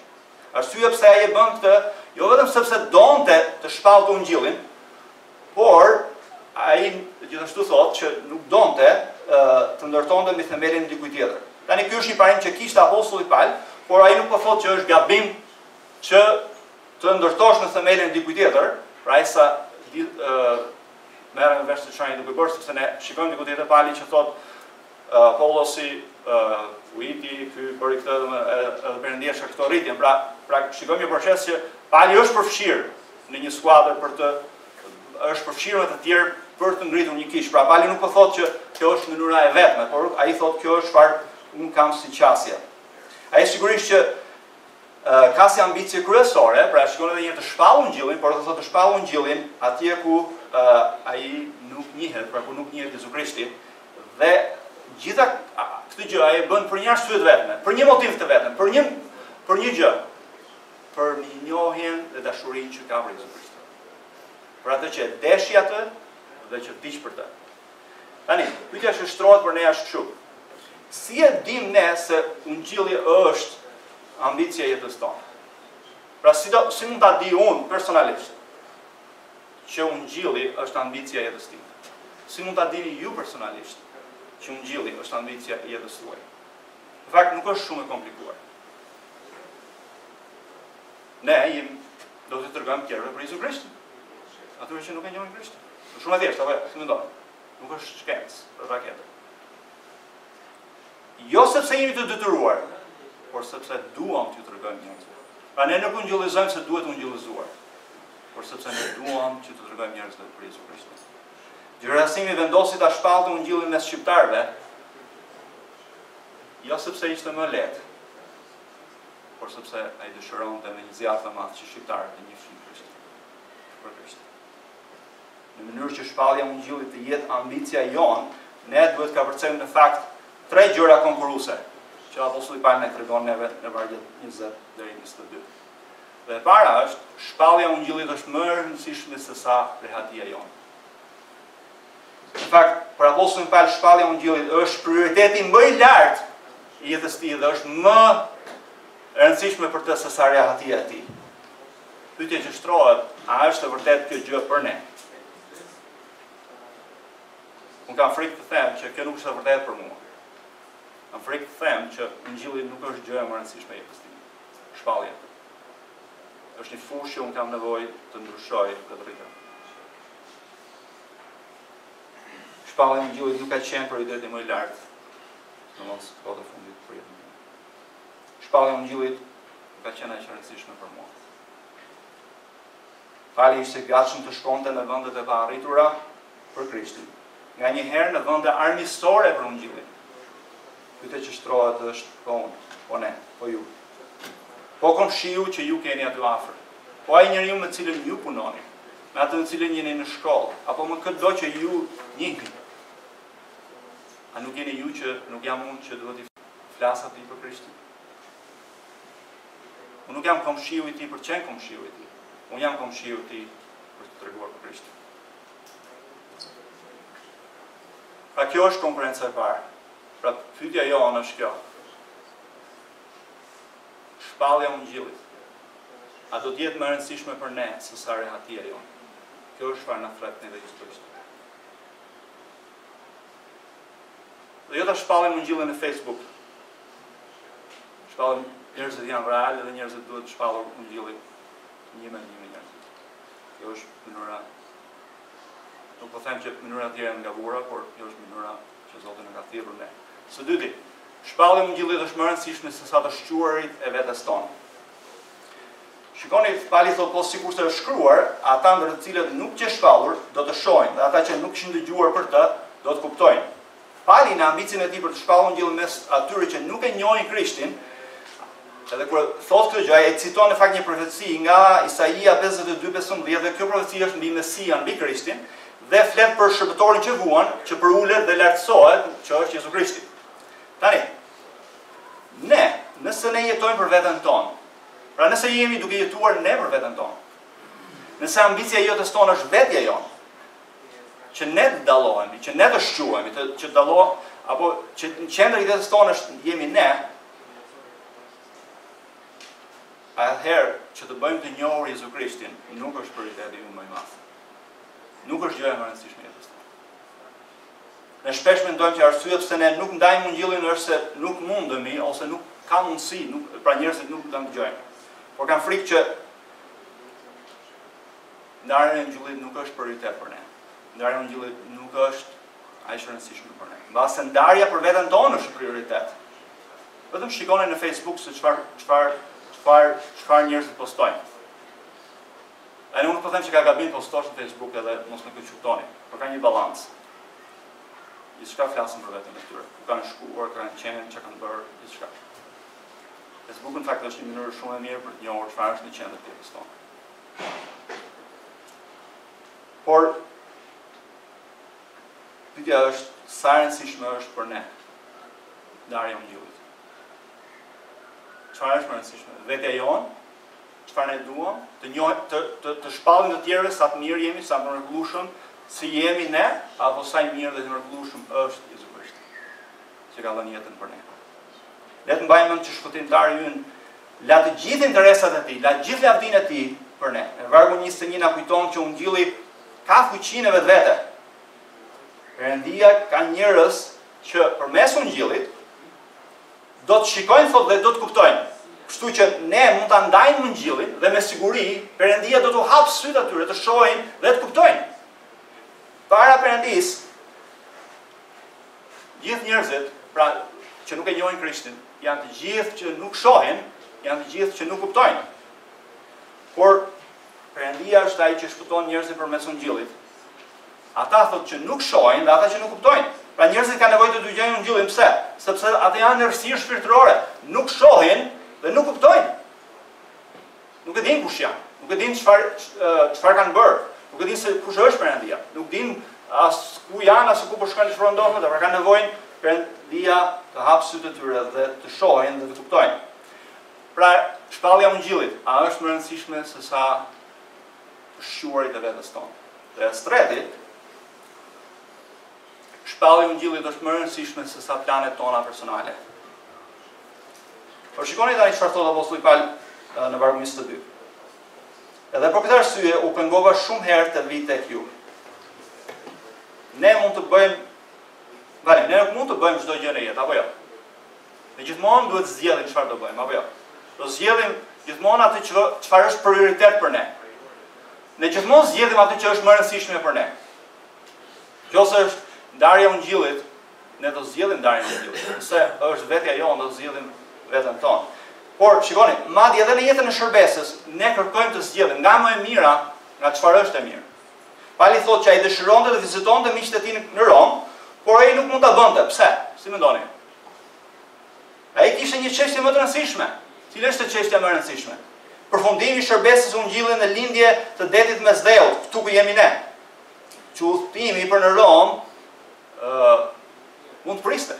Arsyeja pse ai e bën këtë, jo vetëm sepse donte të shpallte Ungjillin, por ai gjithashtu thotë që nuk donte të ndërtonte mbi themelin e dikujt tjetër. Tani ky është një parim që kishte apostulli Paul, por ai nuk po thotë që është gabim që të ndërtosh në themelin e dikujt tjetër, pra ai sa merrem vesh të çajin duke bërë, sepse ne shikojmë diku tjetër pali që thot Pollosi uiti, ky bëri këtë edhe Perëndia këto rritjen. Pra shikojmë një proces që pali është përfshirë në një skuadër është përfshirë me të tjerë për të ngritur një kish. Pra pali nuk po thotë që kjo është mënyra e vetme, por ai thotë kjo është çfarë unë kam si qasje. Ai sigurisht që ka si ambicie kryesore, pra shikon edhe një të shpallë Ungjillin, por të thotë të shpallë Ungjillin atje ku ai nuk njihet, pra ku nuk njihet Jezu Krishti, dhe gjitha këtë gjë ai bën për një arsye të vetme, për një motiv të vetëm, për një gjë, për mirënjohjen dhe dashurinë që ka për Jezu Krishtin. Për atë që deshi atë dhe që vdiq për të. Tani, pyetja që shtrohet për ne është kështu. Si e dim ne se Ungjilli është ambicia e jetës tonë? Pra si mund ta di unë personalisht që Ungjilli është ambicia e jetës time? Si mund ta dini ju personalisht që Ungjilli është ambicia e jetës tuaj? Në fakt nuk është shumë e komplikuar. Ne do të tregojmë tjerëve për Jezu Krishtin. Atyre që nuk e njohin Krishtin. Është shumë e thjeshtë, apo si mendoni? Nuk është shkencë, është raketë. Jo sepse jemi të detyruar, por sepse duam t'ju tregojmë njerëzve. Pra ne nuk ungjillizojmë se duhet ungjillizuar, por sepse ne duam që t'ju tregojmë njerëzve për Jezu Krishtin. Gjërasimi vendosi ta shpallte Ungjillin mes shqiptarëve, jo sepse ishte më lehtë, por sepse ai dëshironte me një zjarr të madh që shqiptarët e njihshin Krishtin. Për Krishtin. Në mënyrë që shpallja e Ungjillit të jetë ambicia jon, ne duhet ka përcjellë në fakt tre gjëra konkurruese, që apostulli Paul na tregon neve në vargjet 20 deri në 22. Dhe e para është shpallja e Ungjillit është më e rëndësishme se sa rehatia jon. Në fakt, për apostulin Paul shpallja e Ungjillit është prioriteti më i lartë i jetës tij dhe është më e rëndësishme për të se sa rehatia e tij. Pyetja që shtrohet, a është e vërtetë kjo gjë për ne? Unë kam frikë të them që kjo nuk është e vërtetë për mua. Kam frikë të them që Ungjilli nuk është gjëja më e rëndësishme e jetës time. Shpallja. Është një fushë që unë kam nevojë të ndryshoj dhe të rritem. Shpallja e Ungjillit nuk ka qenë prioriteti më i lartë në mos kohë të fundit për jetën time. Shpallja e Ungjillit nuk ka qenë aq e rëndësishme për mua. Pali ishte gatshëm të shkonte në vendet e paarritura për Krishtin. Nga një herë në vende armiqësore për Ungjillin. Pyetja që shtrohet është po unë, po ne, po ju. Po komshiu që ju keni aty afër. Po ai njeriu me cilën ju punoni, me atë në cilën jeni në shkollë, apo më çdo që ju njihni. A nuk jeni ju që nuk jam unë që duhet i flas atij për Krishtin? Unë nuk jam komshiu i tij për çën komshiu i tij. Unë jam komshiu i tij për të treguar për Krishtin. Pra kjo është konkurenca e parë. Pra pyetja jonë është kjo. Shpallja e Ungjillit. A do të jetë më e rëndësishme për ne se sa rehatia jonë? Kjo është çfarë na thret ne dhe Jezu Krishti. Dhe jo ta shpallim Ungjillin në Facebook. Shpallim njerëzit janë real dhe njerëzit duhet të shpallur Ungjillin një me njerëzit. Kjo është mënyra. Nuk po them që mënyrat tjera janë gabuara, por kjo është mënyra që Zoti na ka thirrur ne. Së dyti, shpallja e Ungjillit është më e rëndësishme se sa të shquarit e vetes tonë. Shikoni, Pali thotë po sikur të është shkruar, ata ndër të cilët nuk që shpallur do të shohin, dhe ata që nuk kishin dëgjuar për të do të kuptojnë. Pali në ambicien e tij për të shpallur Ungjillin mes atyre që nuk e njohin Krishtin, edhe kur thotë këtë gjë, ai citon në fakt një profeci nga Isaia 52:15 dhe kjo profeci është mbi Mesian, mbi Krishtin, dhe flet për shërbetorin që vuan, që përulet dhe lartësohet, që është Jezu Krishti. Tani, ne, nëse ne jetojmë për veten tonë, pra nëse jemi duke jetuar ne për veten tonë, nëse ambicia e jetës tonë është vetja jonë, që ne të dallohemi, që ne të shquhemi, që të dallohem, apo që në qendër i jetës tonë është jemi ne, atëherë që të bëjmë të njohur Jezu Krishtin nuk është prioriteti ynë më i madh. Nuk është gjëja më e rëndësishme e jetës tonë. Ne shpesh mendojmë që arsyeja pse ne nuk ndajmë Ungjillin është se nuk mundemi ose nuk ka mundësi, pra njerëzit nuk ta dëgjojnë. Por kam frikë që ndarja e Ungjillit nuk është prioritet për ne. ndarja e Ungjillit nuk është aq e rëndësishme për ne. Mbase ndarja për veten tonë është prioritet. Vetëm shikoni në Facebook se çfarë njerëzit postojnë. A nuk po them që ka gabim postosh në Facebook edhe mos më kuptoni, por ka një balancë. Gjithçka flasin për veten e tyre. Ku kanë shkuar, kanë qenë, çka kanë bërë, gjithçka. Facebook në fakt është një mënyrë shumë e mirë për të njohur çfarë është në qendër të jetës tonë. Por pyetja është sa e rëndësishme është për ne ndarja e Ungjillit. Çfarë është më e rëndësishme? Vetja jonë, çfarë ne duam, të shpallim të tjerëve sa të mirë jemi, sa të mrekullueshëm si jemi ne, apo sa i mirë dhe të mrekullueshëm është Jezu Krishti, që ka dhënë jetën për ne. Le të mbajmë mend që shpëtimtari ynë la të gjithë interesat e tij, la gjithë lavdinë e tij për ne. Në vargu 21 na kujton që Ungjilli ka fuqinë e vetvete. Perëndia ka njerëz që përmes Ungjillit do të shikojnë thotë dhe do të kuptojnë. Kështu që ne mund ta ndajmë Ungjillin dhe me siguri Perëndia do t'u hapë sytë atyre të shohin dhe të kuptojnë. Para Perëndis, gjithë njerëzit, pra që nuk e njohin Krishtin, janë të gjithë që nuk shohin, janë të gjithë që nuk kuptojnë. Por Perëndia është ai që shpëton njerëzit përmes Ungjillit. Ata thotë që nuk shohin dhe ata që nuk kuptojnë. Pra njerëzit kanë nevojë të dëgjojnë Ungjillin, pse? Sepse ata janë në errësirë shpirtërore, nuk shohin dhe nuk kuptojnë. Nuk e dinë kush janë, nuk e dinë çfarë kanë bërë, nuk e dinë se kush është Perëndia, nuk dinë as ku janë, as ku po shkojnë, çfarë ndodhen, pra kanë nevojë Perëndia të hapë sytë të tyre dhe të shohin dhe të kuptojnë. Pra, shpallja e Ungjillit, a është më e rëndësishme se sa të shquarit e vetes tonë? Dhe së treti, shpallja e Ungjillit është më e rëndësishme se sa planet tona personale. Por shikoni tani çfarë thot apostulli Paul në vargu 22. Edhe për këtë arsye u pengova shumë herë të vi tek ju. Ne mund të bëjmë çdo gjë në jetë, apo jo? Ne gjithmonë duhet të zgjedhim çfarë do bëjmë, apo jo? Do zgjedhim gjithmonë atë çfarë është prioritet për ne. Ne gjithmonë zgjedhim atë që është më e rëndësishme për ne. Nëse është ndarja e Ungjillit, ne do zgjedhim ndarjen e Ungjillit. Nëse është vetja jonë, do zgjedhim veten tonë. Por shikoni, madje edhe në jetën e shërbesës, ne kërkojmë të zgjedhim nga më e mira, nga çfarë është e mirë. Pali thotë që ai dëshironte të vizitonte miqtë e tij në Rom, por ai nuk mund ta bënte. Pse? Si mendoni? Ai kishte një çështje më të rëndësishme. Cila është çështja më e rëndësishme? Përfundimi i shërbesës Ungjillit në lindje të detit Mesdheut, këtu ku jemi ne. Që udhëtimi për në Rom mund të priste.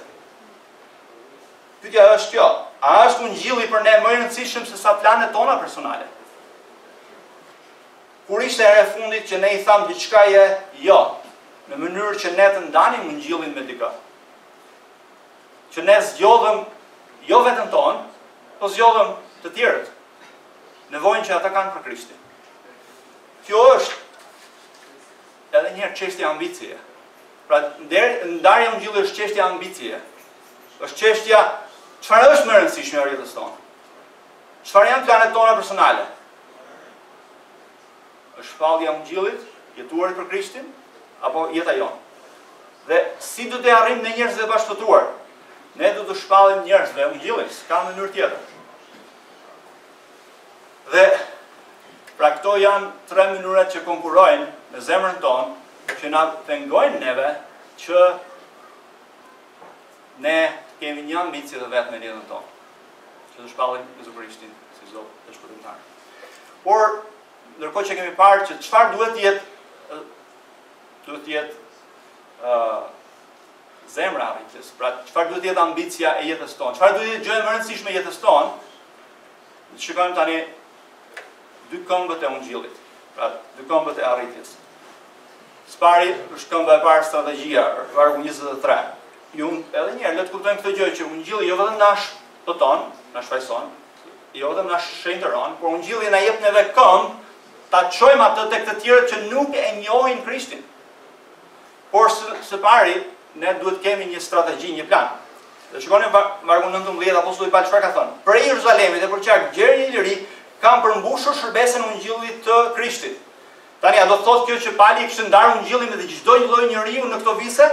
Pyetja është kjo, a është Ungjilli për ne më i rëndësishëm se sa planet tona personale? Kur ishte ere fundit që ne i thamë diçka je jo, në mënyrë që ne të ndanim Ungjillin me dikë. Që ne zgjodhëm jo veten tonë, po zgjodhëm të tjerët. Nevojën që ata kanë për Krishtin. Kjo është edhe një çështje ambicie. Pra ndarja e Ungjillit është çështje ambicie. Është çështja çfarë është më e rëndësishme në jetën tonë? Çfarë janë planet tona personale? Është shpallja e Ungjillit, jetuarit për Krishtin, apo jeta jonë? Dhe si do të arrijmë në njerëzit e pashpëtuar? Ne do të shpallim njerëzve Ungjillin, s'ka mënyrë tjetër. Dhe pra këto janë tre mënyrat që konkurrojnë në zemrën tonë, që na pengojnë neve që ne kemi një ambicie të vetme në jetën tonë, që të shpallim Jezu Krishtin si Zot dhe Shpëtimtar. Por ndërkohë që kemi parë që çfarë duhet të jetë zemra e arritjes, pra çfarë duhet të jetë ambicia e jetës tonë, çfarë duhet të jetë gjëja më e rëndësishme e jetës tonë, shikojmë tani dy këmbët e Ungjillit, pra dy këmbët e arritjes. Spari është këmba e parë, strategjia, vargu 23. Edhe njerë, le të kuptojmë këtë gjë që Ungjilli jo vetëm na shpëton, na shfaqson, jo vetëm na shenjtëron, por Ungjilli na jep neve këmbë ta çojmë atë tek të tjerët që nuk e njohin Krishtin. Por së pari, ne duhet kemi një strategji, një plan. Dhe shikoni vargu 19, apostulli Paul çfarë ka thënë? Për Jeruzalemit dhe për qark gjerë i liri kam përmbushur shërbesën Ungjillit të Krishtit. Tani, a do të thotë kjo që Pali kishte ndarë Ungjillin me çdo lloj njeriu në këto vise?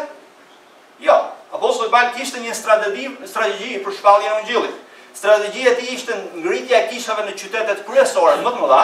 Jo. Apostulli Pali kishte një strategji për shpalljen e Ungjillit. Strategjia e tij ishte ngritja e kishave në qytetet kryesore më të mëdha,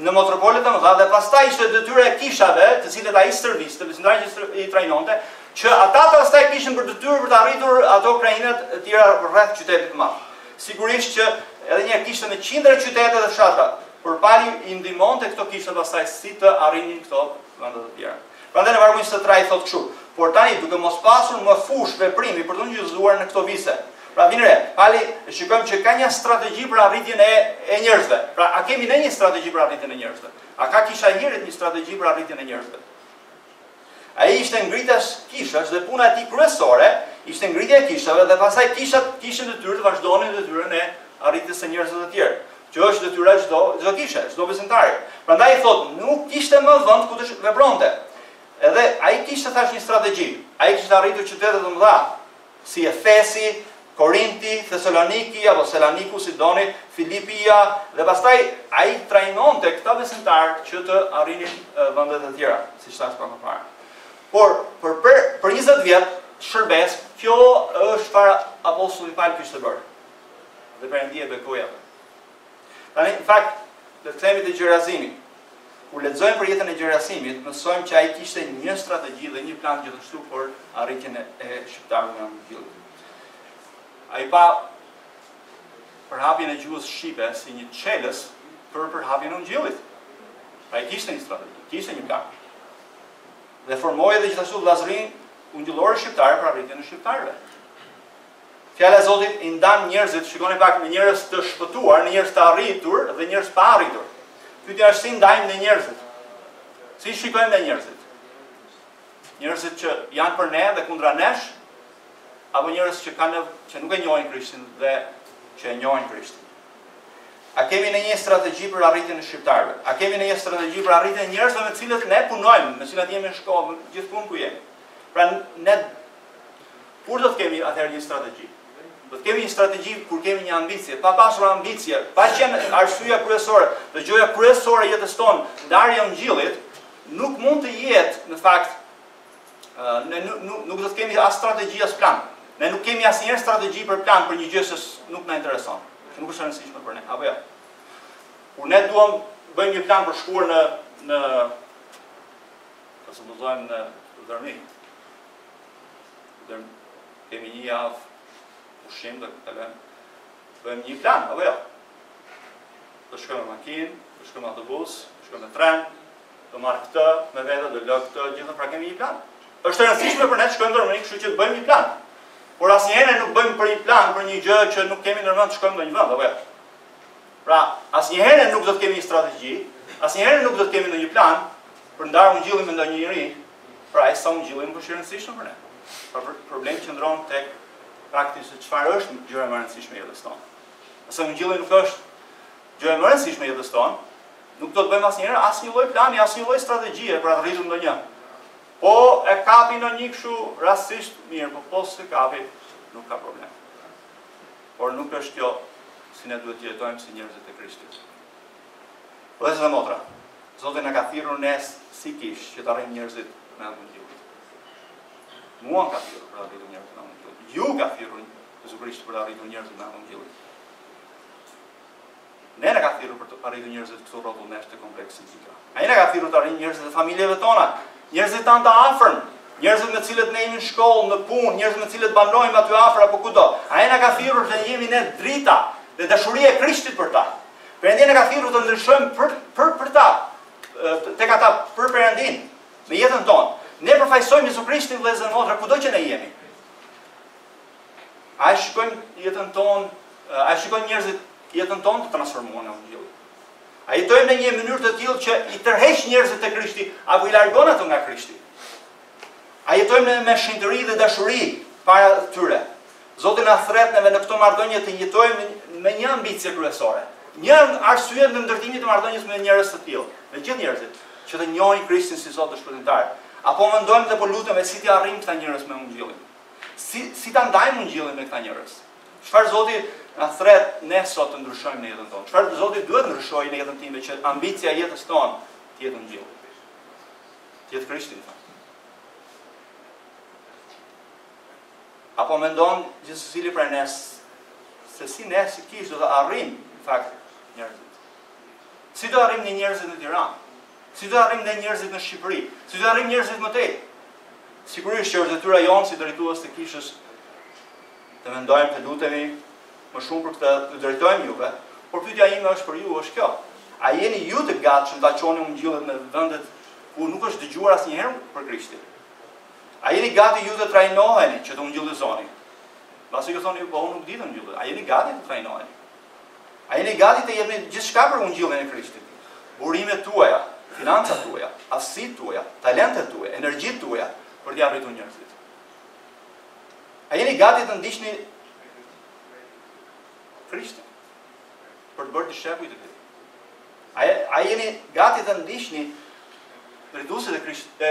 në metropolet e mëdha, dhe pastaj ishte detyra e kishave, të cilët ai stërviste, besimtarët që i trajnonte, që ata pastaj kishin për detyrë për të arritur ato krajinat e tjera rreth qytetit të madh. Sigurisht që edhe një kishte në qindra qytete dhe fshatra, por Pali i ndihmonte këto kishte pastaj si të arrinin këto vende të tjera. Prandaj në vargu 23 thotë kështu: por tani duke mos pasur më fush veprimi për të ngjyzuar në këto vise. Pra vini re, Pali shikojmë që ka një strategji për arritjen e njerëzve. Pra a kemi ne një strategji për arritjen e njerëzve? A ka kisha njerit një strategji për arritjen e njerëzve? Ai ishte ngritës kishash dhe puna e tij kryesore ishte ngritja e kishave dhe pastaj kishat kishin detyrë të vazhdonin detyrën e arritjes së njerëzve të tjerë. Që është detyra çdo kishe, çdo besimtari. Prandaj thotë, nuk kishte më vend ku të vepronte. Edhe ai kishte thash një strategji. Ai kishte arritur qytete të mëdha, si Efesi, Korinti, Thesaloniki, apo Saloniku, si doni, Filipia, dhe pastaj ai trajnonte këta besimtarë që të arrinin vendet e tjera, siç thash më parë. Por për 20 vjet shërbes, kjo është çfarë apostulli Pali kishte bërë. Dhe Perëndia bekoja. Tani, në fakt, le të themi te Gjerazimi. Kur lexojmë për jetën e Gjerazimit, mësojmë që ai kishte një strategji dhe një plan gjithashtu për arritjen e shqiptarëve në Ungjillit. Ai pa përhapjen e gjuhës shqipe si një çelës për përhapjen e Ungjillit. Ai kishte një strategji, kishte një plan. Dhe formoi edhe gjithashtu vllazërinë ungjillore shqiptare për arritjen e shqiptarëve. Fjala e Zotit i ndan njerëzit, shikoni pak, në njerëz të shpëtuar, në njerëz të arritur dhe njerëz pa arritur. Pyetja është si ndajmë në njerëzit. Si shikojmë në njerëzit? Njerëzit që janë për ne dhe kundra nesh, apo njerëz që nuk e njohin Krishtin dhe që e njohin Krishtin? A kemi në një strategji për arritjen e shqiptarëve? A kemi në një strategji për arritjen e njerëzve me të cilët ne punojmë, me të cilët jemi në shkollë, gjithmonë ku jemi? Pra ne kur do të kemi atëherë një strategji? Do të kemi një strategji kur kemi një ambicie, pa pasur ambicie, pa qenë arsyeja kryesore, dhe gjoja kryesore e jetës tonë, ndarja e Ungjillit, nuk mund të jetë në fakt nuk do të kemi as strategji as plan. Ne nuk kemi asnjëherë strategji për plan për një gjë që nuk na intereson, që nuk është e rëndësishme për ne, apo jo. Kur ne duam bëjmë një plan për shkuar në të supozojmë në Dërmi. Kemi një javë ushqim dhe bëjmë një plan, apo jo. Do shkojmë me makinë, do shkojmë me autobus, do shkojmë me tren, do marr këtë me vete, do lë këtë, gjithë pra kemi një plan. Është e rëndësishme për ne të shkojmë ndërmjet, kështu që të bëjmë një plan. Por asnjëherë nuk bëjmë për një plan për një gjë që nuk kemi ndërmend të shkojmë në një vend, apo jo. Pra, asnjëherë nuk do të kemi një strategji, asnjëherë nuk do të kemi ndonjë plan për ndarë Ungjillin me ndonjë njeri, pra ai sa Ungjilli nuk është i rëndësishëm për ne. Pra problemi qëndron tek praktikisht çfarë është gjëra më e rëndësishme e jetës tonë. Nëse Ungjilli nuk është gjëra më e rëndësishme e jetës tonë, nuk do të bëjmë asnjëherë asnjë lloj plani, asnjë lloj strategjie për të arritur ndonjë. Po e kapi në një kështu rastisht mirë, po pos e kapi nuk ka problem. Por nuk është kjo si ne duhet të jetojmë si njerëzit e Krishtit. Vëllezër dhe motra, Zoti na ka thirrur ne si kish që të arrijmë njerëzit me anë të Ungjillit. Mua ka thirrur për të arritur njerëzit me anë të Ungjillit. Ju ka thirrur Jezu Krishti për të arritur njerëzit me anë të Ungjillit. Ne na ka thirrur për të arritur njerëzit këtu rrotull nesh të kompleksifika. Ai na ka thirrur të arrijmë njerëzit e familjeve tona, njerëzit tanë të afërm, njerëzit me të cilët ne jemi në shkollë, në punë, njerëzit me të cilët banojmë aty afër apo kudo. Ai na ka thirrur të jemi ne drita dhe dashuria e Krishtit për ta. Perëndia na ka thirrur të ndryshojmë për ta, tek ata për Perëndin, me jetën tonë. Ne përfaqësojmë Jezu Krishtin vëllezër motra kudo që ne jemi. Ai shikon jetën tonë, ai shikon njerëzit jetën tonë të transformuar në Ungjillit. A jetojmë në një mënyrë të tillë që i tërheq njerëzit te Krishti apo i largon ato nga Krishti? A jetojmë me shenjtëri dhe dashuri para tyre? Zoti na thret neve në këto marrëdhënie të jetojmë me një ambicie kryesore. Një arsye në ndërtimin të marrëdhënies me njerëz të tillë, me gjithë njerëzit, që të njohin Krishtin si Zot dhe Shpëtimtar. Apo mendojmë dhe po lutemi si të arrijmë këta njerëz me Ungjillin. Si ta ndajmë Ungjillin me këta njerëz? Çfarë Zoti na thret ne sot të ndryshojmë në jetën tonë? Çfarë Zoti duhet ndryshojë në jetën time që ambicia e jetës tonë jetë Ungjillit. Jetë Krishti, në fakt. Apo mendon gjithë secili prej nesh se si ne si kish do të arrijmë në fakt njerëzit. Si do arrijmë ne njerëzit në Tiranë? Si do arrijmë ne njerëzit në Shqipëri? Si do arrijmë njerëzit më tej? Sigurisht që është detyra jonë si drejtues të kishës të mendojmë, të lutemi më shumë për këtë, të drejtojmë juve, por pyetja ime është për ju, është kjo. A jeni ju të gatshëm ta çoni Ungjillit në vendet ku nuk është dëgjuar asnjëherë për Krishtin? A jeni gati ju të trajnoheni që të ungjillizoni? Mbasi ju thoni, po unë nuk di të ungjilloj. A jeni gati të trajnoheni? A jeni gati të jepni gjithçka për Ungjillin e Krishtit? Burimet tuaja, financat tuaja, aftësitë tuaja, talentet tuaja, energjitë tuaja për t'i arritur njerëzit. A jeni gati të ndiqni Krishtin për të bërë dishepuj të tij? A jeni gati të ndiqni drejtuesit e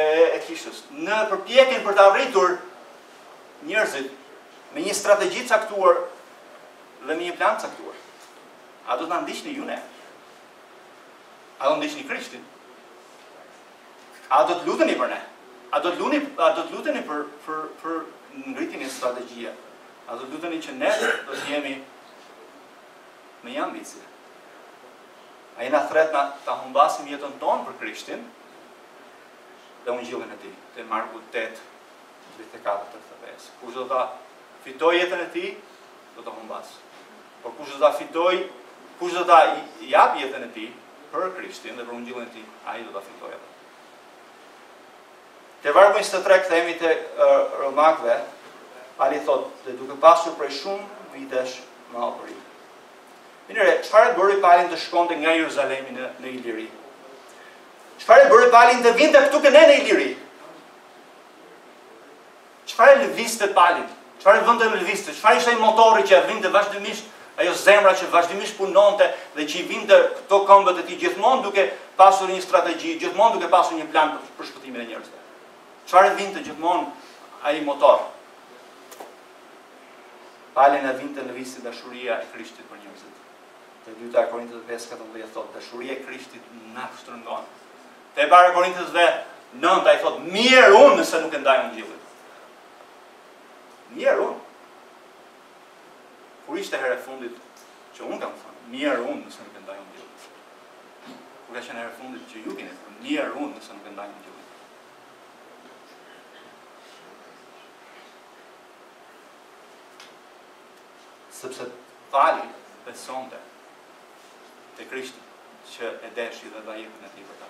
kishës në përpjekjen për të arritur njerëzit me një strategji caktuar dhe me një plan caktuar? A do të ndiqni ju ne? A do ndiqni Krishtin? A do të luteni për ne? A do të luteni për ngritjen e strategjie? A do të luteni që ne do të jemi me një ambicie? A jena thret ta humbasim jetën tonë për Krishtin dhe Ungjillin e tij, te Marku 8:34-35. Kush do ta fitoj jetën e tij, do ta humbas. Por kush do ta fitoj, kush do ta jap jetën e tij për Krishtin dhe për Ungjillin e tij, ai do ta fitojë. Te vargu 23 kthehemi te Romakëve, Pali thotë, dhe duke pasur prej shumë vitesh më opërim. Mirë, çfarë bëri Palin të shkonte nga Jeruzalemi në Iliri? Çfarë bëri Palin të vinte këtu ke ne në Iliri? Çfarë lëvizte Palin? Çfarë vënte në lëvizte? Çfarë ishte ai motori që vinte vazhdimisht, ajo zemra që vazhdimisht punonte dhe që i vinte këto këmbët e tij gjithmonë duke pasur një strategji, gjithmonë duke pasur një plan për shpëtimin e njerëzve? Çfarë vinte gjithmonë ai motor? Palin e vinte në lëvizje dashuria e Krishtit për njerëzit. Te 2 Korintëve 5:14 thotë, dashuria e Krishtit na shtrëngon. Te para Korintëve 9 ai thotë, mirë unë nëse nuk e ndaj Ungjillin. Mirë unë. Kur ishte herë e fundit që unë kam thënë, mirë unë nëse nuk e ndaj Ungjillin? Kur ka qenë herë e fundit që ju keni thënë, mirë unë nëse nuk e ndaj Ungjillin? Sepse Pali besonte te Krishti që e deshi dhe dha jetën e tij për ta.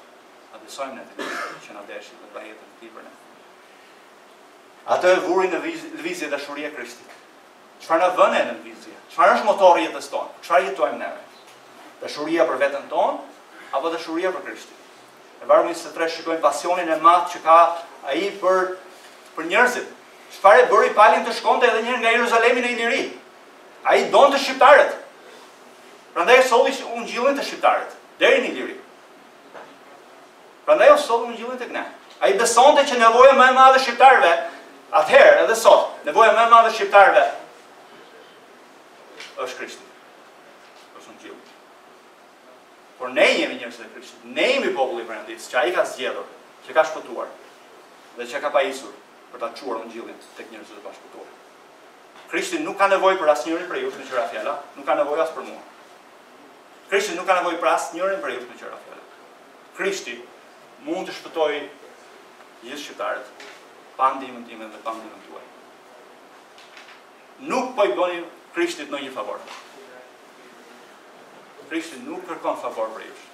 A besojmë ne te Krishti që na deshi dhe dha jetën e tij për ne? Atë e vuri në lëvizje dashuria e Krishtit. Çfarë na vën në lëvizje? Çfarë është motori i jetës tonë? Çfarë jetojmë neve? Dashuria për veten tonë apo dashuria për Krishtin? Në vargu 23 shikojmë pasionin e madh që ka ai për njerëzit. Çfarë bëri Palin të shkonte edhe një herë nga Jeruzalemi në Iliri? Ai donte shqiptarët. Prandaj solli Ungjillin te shqiptarët deri në Iliri. Prandaj solli Ungjillin tek ne. Ai besonte që nevoja më e madhe e shqiptarëve, atëherë edhe sot, nevoja më e madhe e shqiptarëve është Krishti. Është Ungjilli. Por ne jemi njerëz të Krishtit. Ne jemi populli i Perëndisë, që ai ka zgjedhur, që ka shpëtuar dhe që ka pajisur për ta çuar Ungjillin tek njerëzit e pashpëtuar. Krishti nuk ka nevojë për asnjërin prej jush në qira fjala, nuk ka nevojë as për mua. Krishti nuk ka nevojë për asnjërin prej jush në qira fjala. Krishti mund të shpëtojë gjithë shqiptarët pa ndihmën time dhe pa ndihmën tuaj. Nuk po I bëni Krishtit ndonjë favor. Krishti nuk kërkon favor për jush.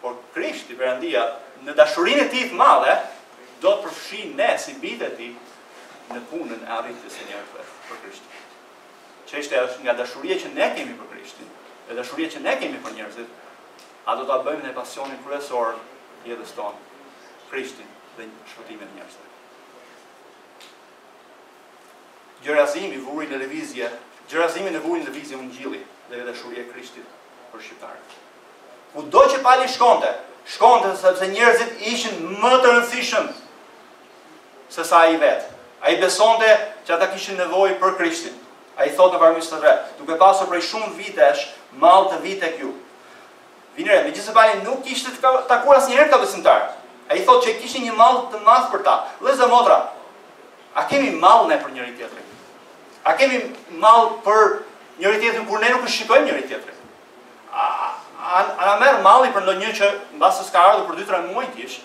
Por Krishti, Perëndia, në dashurinë e tij të madhe, do të përfshijë ne si bijtë e tij në punën e arritjes së njerëzve për Krishtin. Çështja është nga dashuria që ne kemi për Krishtin, dhe dashuria që ne kemi për njerëzit, a do ta bëjmë në pasionin kryesor jetës tonë, Krishtin dhe shpëtimin e njerëzve. Gjerazimi vuri në lëvizje, gjerazimi në vuri në lëvizje Ungjilli dhe dashuria e Krishtit për shqiptarët. Kudo që Pali shkonte sepse njerëzit ishin më të rëndësishëm se sa ai vetë. Ai besonte që ata kishin nevojë për Krishtin. Ai thotë në vargu 23, duke pasur prej shumë vitesh mall të vi tek ju. Vini re, megjithëse Pali nuk kishte takuar asnjëherë ka besimtar. Ai thotë që kishin një mall të madh për ta. Vëllezër motra, a kemi mall ne për njëri tjetrin? A kemi mall për njëri tjetrin kur ne nuk e shikojmë njëri tjetrin? A merr malli për ndonjë që mbas s'ka ardhur për 2-3 muaj tish?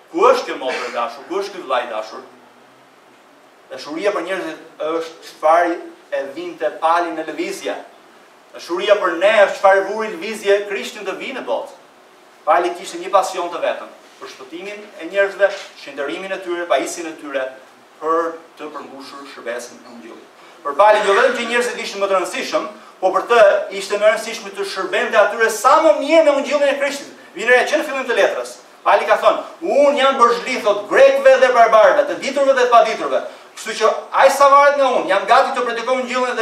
Ku është kjo motrë e dashur? Ku është ky vllai i dashur? Dashuria për njerëzit është çfarë e vinte Pali në lëvizje. Dashuria për ne është çfarë vuri lëvizje Krishtin të vinë në botë. Pali kishte një pasion të vetëm, për shpëtimin e njerëzve, shënderimin e tyre, pajisjen e tyre, për të përmbushur shërbesën e Ungjillit. Për Pali jo vetëm që njerëzit ishin më të rëndësishëm, po për të ishte më rëndësishme të shërbente atyre sa më mirë me Ungjillin e Krishtit. Vini re, që në fillim të letrës, Pali ka thënë, unë jam bërshli, thot, grekëve dhe barbarëve, të diturve dhe të paditurve. Kështu që ai sa varet nga unë, jam gati të predikoj Ungjillin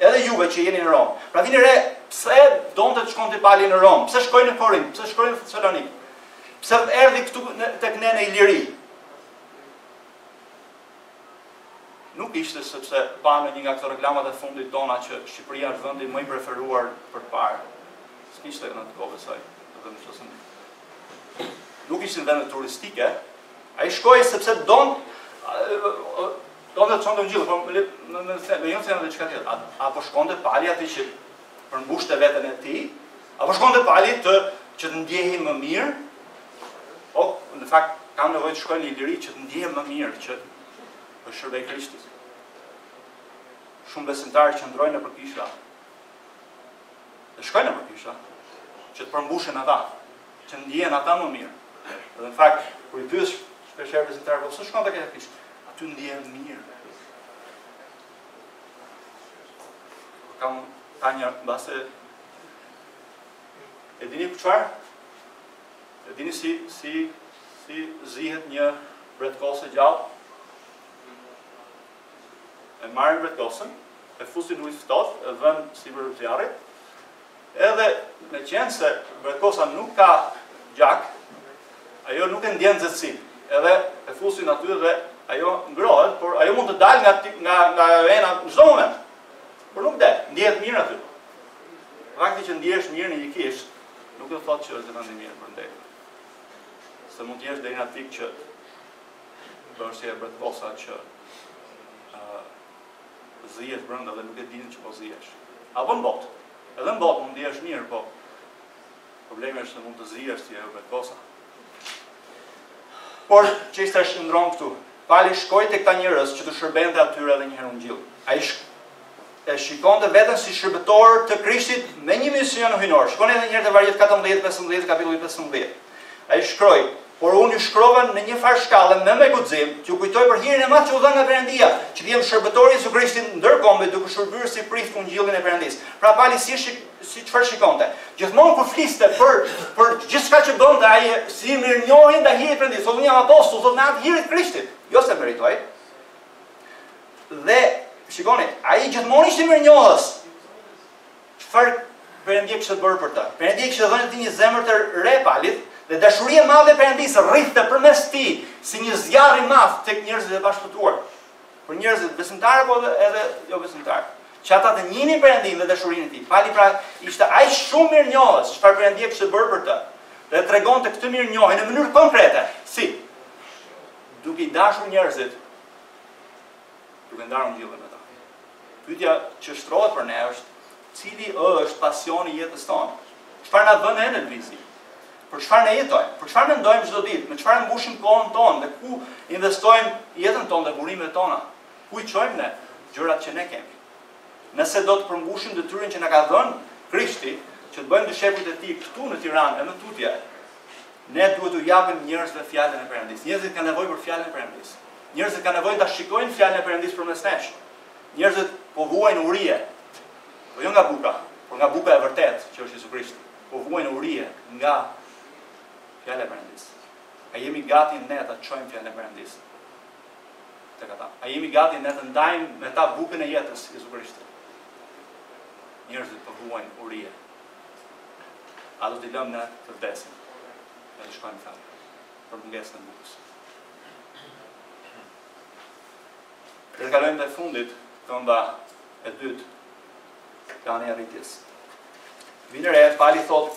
edhe juve që jeni në Romë. Pra vini re, pse donte të shkonte Pali në Romë? Pse shkoi në Korint? Pse shkoi në Thesalonik? Pse erdhi këtu tek ne në Iliri? Nuk ishte sepse pa në një nga këto reklamat e fundit tona që Shqipëria është vendi më i preferuar për parë. S'kishte në të kohë saj, nuk ishte në vende turistike. Ai shkoi sepse donte të çonte Ungjillin, por me jo se diçka tjetër. Apo shkonte Pali aty që përmbushte veten e tij, apo shkonte Pali që të ndjehej më mirë. O, në fakt kam nevojë të shkoj në Iliri që të ndjehem më mirë, që për shërbej Krishtit. Shumë besimtarë që ndrojnë nëpër kisha. Dhe shkojnë nëpër kisha, që të përmbushen ata, që ndjehen ata më mirë. Dhe në fakt, kur i pyes shpeshherë besimtarë, po pse shkon tek ajo kishë? Aty ndjehen mirë. Kam tani mbase e dini çfarë? E dini si zihet një bretkose gjallë? E marrin bretkosën, e fusin ujë ftohtë, e vënë sipër zjarrit. Edhe me qenë se bretkosa nuk ka gjak, ajo nuk e ndjen nxehtësinë. Edhe e fusin aty dhe ajo ngrohet, por ajo mund të dalë nga ena në çdo moment. Por nuk del, ndjehet mirë aty. Fakti që ndjehesh mirë në një kishë, nuk do thotë që është vendi mirë për ndetë. Se mund të jesh deri në atë pikë që bëhesh si e bretkosa që zihesh brenda dhe nuk e dinin që po zihesh. Apo në botë. Edhe në botë mund ndihesh mirë, po problemi është se mund të zihesh si ajo bretkosa. Por çështja është ndron këtu. Pali shkoi tek këta njerëz që të shërbente atyre edhe një herë Ungjilli. Ai e shikonte veten si shërbëtor të Krishtit me një mision hyjnor. Shkon edhe një herë te vargjet 14-15, kapitulli 15. Ai shkroi, por unë ju shkrova në një farë shkallë me guxim, që u kujtoj për hirin e madh që u dha nga Perëndia, që të jem shërbëtor i Jezu Krishtit ndërkombë duke shërbyer si prift Ungjillin e Perëndisë. Pra Pali si çfarë shikonte? Gjithmonë kur fliste për gjithçka që bënte ai si mirënjohje ndaj hirit të Perëndisë, thonë jam apostull, thonë në atë hirit të Krishtit, jo se meritoj. Dhe shikoni, ai gjithmonë ishte mirënjohës. Çfarë Perëndia kishte bërë për të? Perëndia kishte dhënë atij një zemër të re Palit. Dhe dashuria e madhe e Perëndisë rrithte përmes tij si një zjarr i madh tek njerëzit e pashpëtuar. Për njerëzit besimtarë apo edhe jo besimtarë. Që ata të njihnin Perëndin dhe dashurinë e tij. Pali pra ishte aq shumë mirënjohës çfarë Perëndia kishte bërë për të. Dhe tregonte këtë mirënjohje në mënyrë konkrete. Si? Duke i dashur njerëzit, duke ndarë Ungjillin me ta. Pyetja që shtrohet për ne është, cili është pasioni i jetës tonë? Çfarë na bën ne në lëvizje? Për çfarë ne jetojmë, për çfarë mendojmë çdo ditë, me çfarë mbushim kohën tonë dhe ku investojmë jetën tonë dhe burimet tona? Ku i çojmë ne gjërat që ne kemi? Nëse do të përmbushim detyrën që na ka dhënë Krishti, që të bëjmë dishepujt e tij këtu në Tiranë e në tutje, ne duhet t'u japim njerëzve fjalën e Perëndisë. Njerëzit kanë nevojë për fjalën e Perëndisë. Njerëzit kanë nevojë ta shikojnë fjalën e Perëndisë përmes nesh. Njerëzit po vuajnë urije, po jo nga buka, por nga buka e vërtetë që është Jezu Krishti. Po vuajnë urije nga fjala e Perëndisë. A jemi gati ne ta çojmë fjalën e Perëndisë tek ata? A jemi gati ne të ndajmë me ta bukën e jetës Jezu Krishti? Njerëzit po vuajnë urije. A do t'i lëmë ne të vdesim? Ne të shkojmë fjalë për mungesën e bukës. Dhe kalojmë te fundit, kënga e dytë, plani i arritjes. Vinë re, Pali thot,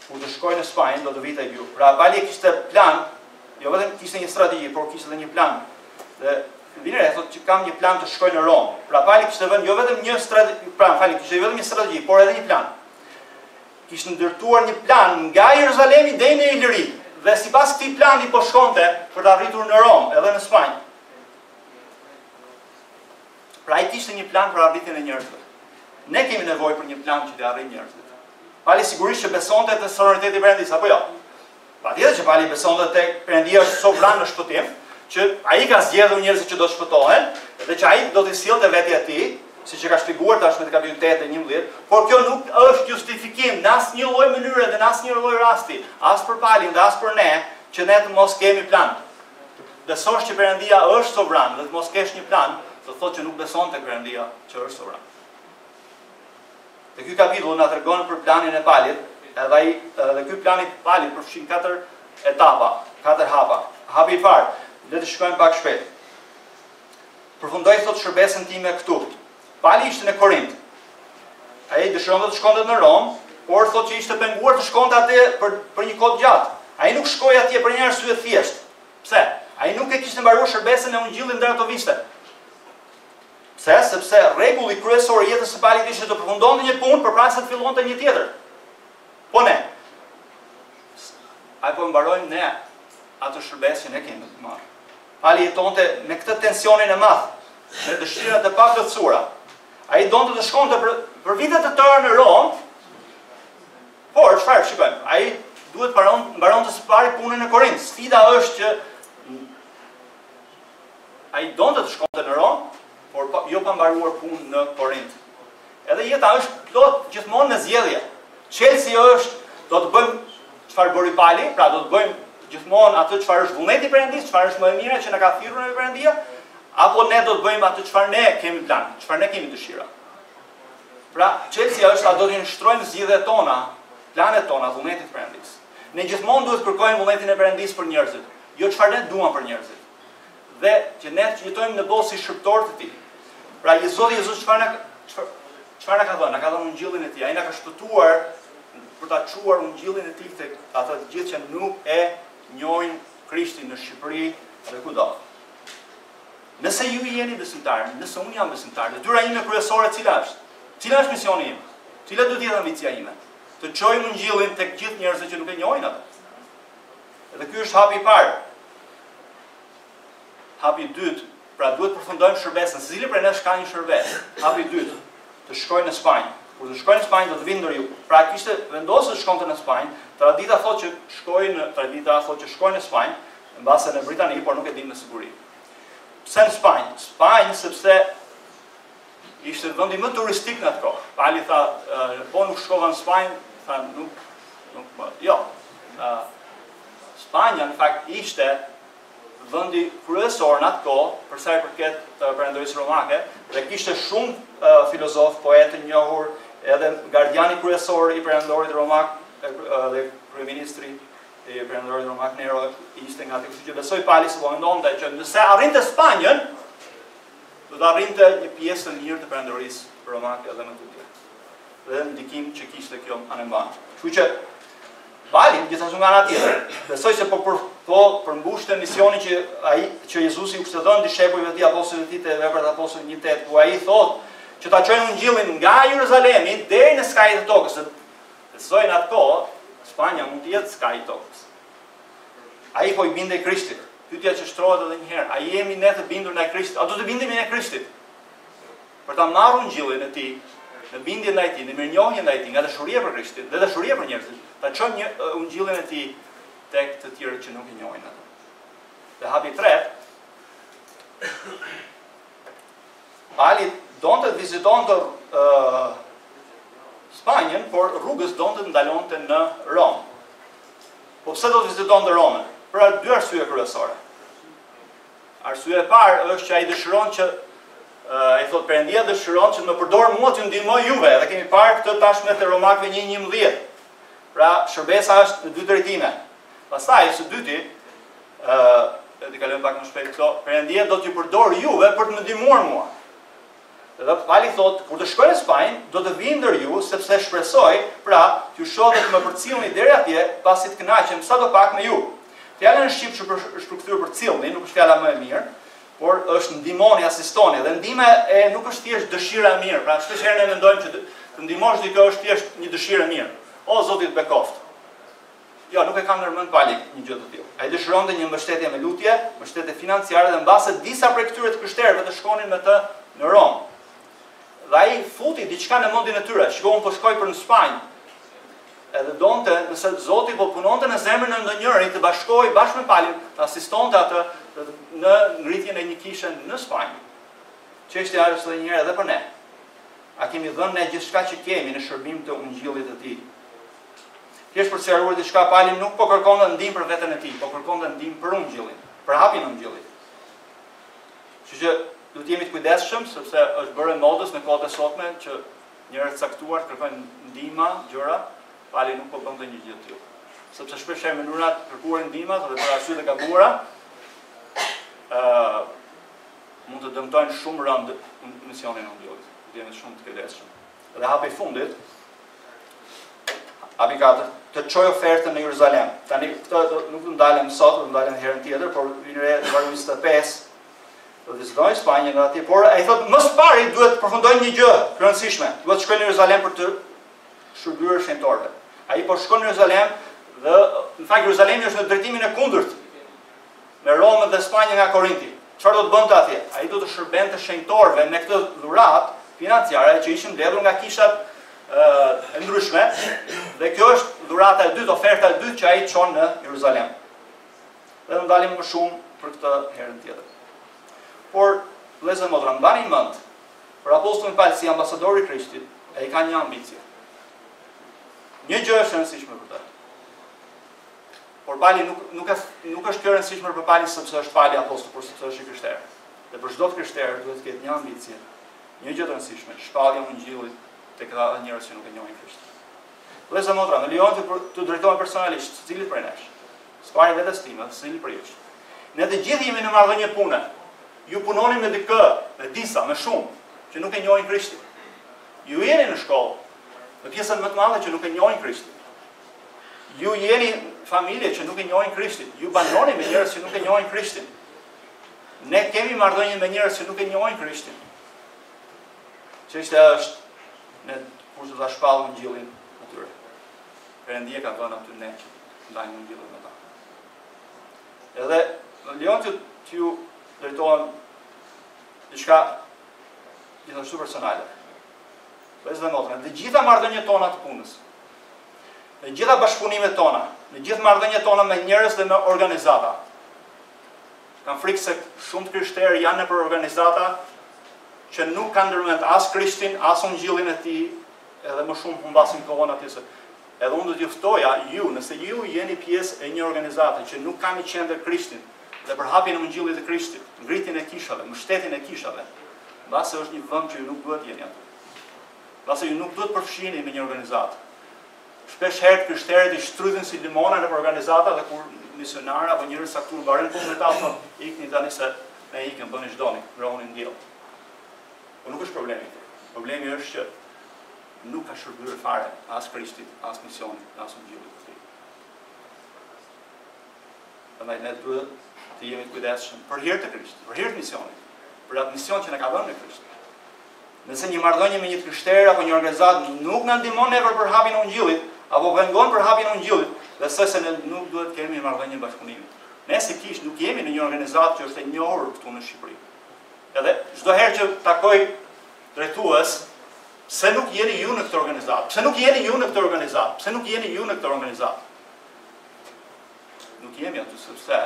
kur të shkoj në Spanjë, do të vite e ju. Pra, Pali e kishte plan, jo vetëm kishte një strategji, por kishte edhe një plan. Dhe vinë re, thot që kam një plan të shkoj në Romë. Pra, Pali kishte vënë jo vetëm një strategji, kishte vetëm një strategji, por edhe një plan. Kishte ndërtuar një plan nga Jeruzalemi deri në Iliri. Dhe sipas këtij plani po shkonte për të arritur në Romë, edhe në Spanjë. Pra, ai kishte një plan për arritjen e njerëzve. Ne kemi nevojë për një plan që të arrijmë njerëzit. Pali sigurisht që besonte te sovraniteti i Perëndis, apo jo? Patjetër që Pali besonte tek Perëndia është sovran në shpëtim, që ai ka zgjedhur njerëzit që do të shpëtohen, dhe që ai do t'i sillte vetja e tij, siç e ka shpjeguar tash me kapitullin 8 e 11, por kjo nuk është justifikim në asnjë lloj mënyre dhe në asnjë lloj rasti, as për Palin dhe as për ne, që ne të mos kemi plan. Besosh që Perëndia është sovran dhe të mos kesh një plan, do thotë që nuk beson tek Perëndia që është sovran. Dhe ky kapitull na tregon për planin e Palit, dhe ky plan i Palit përfshin 4 etapa, 4 hapa. Hapi i parë, le të shkojmë pak shpejt. Përfundoi thotë shërbesën time këtu. Pali ishte në Korint. Ai dëshironte të shkonte në Rom, por thotë që ishte penguar të shkonte atje për një kohë gjatë. Ai nuk shkoi atje për një arsye thjesht. Pse? Ai nuk e kishte mbaruar shërbesën e Ungjillit ndër ato viste. Pse? Sepse rregulli kryesor i jetës së Palit ishte të përfundonte një punë përpara se të fillonte një tjetër. Po ne. Ai po mbarojmë ne atë shërbesë që ne kemi të marrë. Pali jetonte me këtë tensionin e madh, me dëshirat e paplotësuara. Ai donte të shkonte për vite të tëra në Rom. Por çfarë shikojmë? Ai duhet mbaronte së pari punën në Korint. Sfida është që ai donte të shkonte në Rom, por jo pa mbaruar punë në Korint. Edhe jeta është plot gjithmonë me zgjedhje. Çelësi është, do të bëjmë çfarë bëri Pali, pra do të bëjmë gjithmonë atë çfarë është vullneti i Perëndis, çfarë është më e mira që na ka thirrur në Perëndia, apo ne do të bëjmë atë çfarë ne kemi plan, çfarë ne kemi dëshira. Pra, çelësi është, a do të nënshtrojmë zgjedhjet tona, planet tona, vullnetit të Perëndis. Ne gjithmonë duhet kërkojmë vullnetin e Perëndis për njerëzit, jo çfarë ne duam për njerëzit. Dhe që ne jetojmë në botë si shërbëtorë të Tij. Pra, Zotit Jezus çfarë na ka dhënë? Na ka dhënë Ungjillin e Tij. Ai na ka shpëtuar për ta çuar Ungjillin e Tij tek ata të gjithë që nuk e njohin Krishtin në Shqipëri dhe kudo. Nëse ju jeni besimtarë, nëse unë jam besimtar, detyra ime kryesore cila është? Cila është misioni im? Cila duhet të jetë ambicia ime? Të çoj Ungjillin tek gjithë njerëzit që nuk e njohin atë. Edhe ky është hapi i parë. Hapi i dytë, pra duhet përfundojmë shërbesën. Secili prej nesh ka një shërbesë. Hapi i dytë, të shkojë në Spanjë. Kur të shkojë në Spanjë do të vinë ndër ju. Pra kishte vendosur të shkonte në Spanjë. Tradita thotë që shkojnë në Spanjë, mbase në Britani, por nuk e dim me siguri. Pse në Spanjë? Spanjë sepse ishte vendi më turistik në atë kohë. Pali tha, po nuk shkova në Spanjë, tha jo. Spanja në fakt ishte vendi kryesor në atë kohë, për sa i përket perandorisë romake, dhe kishte shumë filozof, poetë të njohur, edhe gardiani kryesor i perandorit romak dhe kryeministri i perandorit romak Nero ishte nga aty, kështu që besoj Pali se po mendonte që nëse arrinte Spanjën, do të arrinte një pjesë të mirë të perandorisë romake edhe më tutje. Dhe ndikim që kishte kjo anë. Kështu që Pali, gjithashtu nga ana tjetër, besoj se po përmbushte misionin që Jezusi u kishte dhënë dishepujve të tij, apostujve të tij te veprat e apostujve 1:8, ku ai thotë që ta çojnë Ungjillin nga Jeruzalemi deri në skajin e tokës. Besoj në atë kohë Spanja mund të jetë skaji i tokës. Ai po i bindej Krishtit. Pyetja që shtrohet edhe një herë, a jemi ne të bindur ndaj Krishtit? A do të bindemi ndaj Krishtit? Për ta marrë Ungjillin e tij, në bindje ndaj tij, në mirënjohje ndaj tij, nga dashuria për Krishtin dhe dashuria për njerëzit, ta çojmë Ungjillin e tij tek të tjerët që nuk e njohin atë. Dhe hapi i tretë, Pali donte të vizitonte Spanjën, por rrugës donte të ndalonte në Rom. Po pse do të vizitonte Romën? Për dy arsye kryesore. Arsyeja e parë është që ai dëshiron që ai thotë Perëndia dëshiron që të më përdor mua të ndihmoj juve, dhe kemi parë këtë tashmë te Romakëve 1:11. Pra shërbesa është në dy drejtime. Pastaj së dyti, le të kalojmë pak më shpejt këto, Perëndia do t'ju përdor juve për të më ndihmuar mua. Dhe Pali thot, kur të shkoj në Spanjë, do të vinë ndër ju, sepse shpresoj, pra, t'ju shoh dhe të më përcjellni deri atje, pasi të kënaqem sadopak me ju. Fjala në shqip që është përkthyer për cillni, nuk është fjala më e mirë, por është ndihmoni, asistoni, dhe ndihma e nuk është thjesht dëshira e mirë. Pra, shpesh herë ne mendojmë që të ndihmosh dikë është thjesht një dëshirë e mirë. O Zoti të bekoft. Jo, nuk e kam ndërmend Pali një gjë të tillë. Ai dëshironte një mbështetje me lutje, mbështetje financiare dhe mbase disa prej këtyre të krishterëve të shkonin me të në Rom. Dhe ai futi diçka në mendjen e tyre, shikoj po shkoj për në Spanjë. Edhe donte, nëse Zoti po punonte në zemrën e ndonjëri të bashkohej bashkë me Palin, të asistonte atë në ngritjen e një kishe në Spanjë. Çështja është edhe një herë edhe për ne. A kemi dhënë ne gjithçka që kemi në shërbim të Ungjillit të Tij? Thjesht për sqaruar diçka, Pali nuk po kërkonte ndihmë për veten e tij, po kërkonte ndihmë për Ungjillin, për hapjen e Ungjillit. Kështu që duhet jemi të kujdesshëm sepse është bërë modës në kohët e sotme që njerëz caktuar kërkojnë ndihmë, gjëra, Pali nuk po bënte një gjë të tillë. Sepse shpesh herë mënyrat kërkuar ndihmë dhe për arsye të gabuara mund të dëmtojnë shumë rënd misionin e Ungjillit. Duhet jemi shumë të kujdesshëm. Dhe hapi i fundit, hapi 4, të çoj ofertën në Jeruzalem. Tani këtë nuk do ndalem sot, do ndalem herën tjetër, por vinë re vargu 25. Do të vizitoj Spanjën nga atje, por ai thotë më së pari duhet të përfundojnë një gjë të rëndësishme. Duhet të shkojnë në Jeruzalem për të shërbyer shenjtorëve. Ai po shkon në Jeruzalem dhe në fakt Jeruzalemi është në drejtimin e kundërt me Romën dhe Spanjën nga Korinti. Çfarë do të bënte atje? Ai do të shërbente shenjtorëve me këtë dhuratë financiare që ishin mbledhur nga kishat e ndryshme, dhe kjo është dhurata e dytë, oferta e dytë që ai çon në Jeruzalem. Dhe do ndalim më shumë për këtë herën tjetër. Por, vëllezër motra, mbani mend, për apostullin Paul si ambasador i Krishtit, ai ka një ambicie. Një gjë është e rëndësishme për të. Por Pali nuk është kjo e rëndësishme për Palin sepse është Pali apostull, por sepse është i krishterë. Dhe për çdo krishterë duhet të ketë një ambicie, një gjë të rëndësishme, shpallja e Ungjillit tek ata njerëz që nuk e njohin Krishtin. Vëllezër motra, në lejon të drejtohem personalisht cilit prej nesh, s'pari vetes time, cilit prej jush. Ne të gjithë jemi në marrëdhënie pune. Ju punoni me dikë, me disa, me shumë, që nuk e njohin Krishtin. Ju jeni në shkollë, me pjesën më të madhe që nuk e njohin Krishtin. Ju jeni familje që nuk e njohin Krishtin. Ju banoni me njerëz që nuk e njohin Krishtin. Ne kemi marrëdhënie me njerëz që nuk e njohin Krishtin. Çështja është ne kur të ta shpallë Ungjillin atyre. Perëndia ka vënë aty ne që ndajmë Ungjillin me ta. Edhe lejon që t'ju drejtohem diçka gjithashtu personale. Vëllezër dhe motra, të gjitha marrëdhëniet tona të punës, të gjitha bashkëpunimet tona, të gjitha marrëdhëniet tona me njerëz dhe me organizata. Kam frikë se shumë të krishterë janë nëpër organizata që nuk kanë ndërmend as Krishtin, as Ungjillin e Tij, edhe më shumë humbasin kohën atje se. Edhe unë do t'ju ftoja ju, nëse ju jeni pjesë e një organizate që nuk kanë në qendër Krishtin dhe për hapjen e Ungjillit të Krishtit, ngritjen e kishave, mbështetjen e kishave, mbase është një vend që ju nuk duhet jeni aty. Mbase ju nuk duhet përfshiheni me një organizatë. Shpesh herë krishterët i shtrydhin si limona në organizata dhe kur misionarë apo njerëz saktur mbaren punë me ta, thonë ikni tani se ne ikëm, bëni çdo doni, ngrohuni ndjell. Po nuk është problemi. Problemi është që nuk ka shërbyer fare as Krishtit, as misionit, as Ungjillit të Tij. Prandaj ne duhet të jemi të kujdesshëm për hir të Krishtit, për hir të misionit, për atë mision që na ka dhënë Krishti. Nëse një marrëdhënie me një krishterë apo një organizatë nuk na ndihmon neve për hapjen e Ungjillit, apo pengon për hapjen e Ungjillit, besoj se ne nuk duhet të kemi marrëdhënie bashkëpunimi. Ne si kish nuk jemi në një organizatë që është e njohur këtu në Shqipëri. Edhe çdo herë që takoj drejtues, pse nuk jeni ju në këtë organizatë? Pse nuk jeni ju në këtë organizatë? Pse nuk jeni ju në këtë organizatë? Nuk jemi aty sepse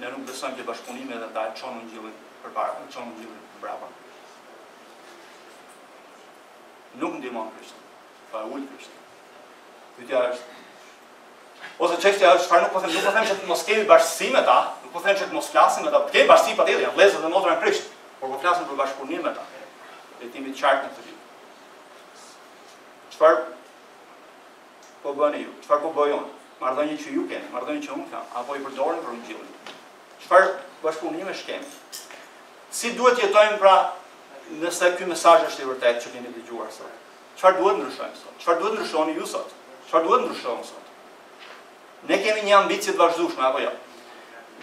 ne nuk besojmë që bashkëpunimi edhe ta çon Ungjillin përpara, çon Ungjillin brapa. Nuk ndihmon Krishtin, pa ul Krishtin. Pyetja është, ose çështja është, çfarë nuk po them që të mos kemi bashkësi me ta, nuk po them që të mos flasim me ta, kemi bashkësi patjetër, janë vëllezër dhe motra në Krisht, por po flasim për bashkëpunim me ta. Le të jemi të qartë në këtë gjë. Çfarë po bëni ju? Çfarë po bëj unë? Marrëdhënie që ju keni, marrëdhënie që unë kam, apo i përdorim për Ungjillin? Çfarë bashkëpunime kemi? Si duhet jetojmë pra nëse ky mesazh është i vërtetë që keni dëgjuar sot. Çfarë duhet ndryshojmë sot? Çfarë duhet ndryshoni ju sot? Çfarë duhet ndryshojmë sot? Ne kemi një ambicie të vazhdueshme apo jo?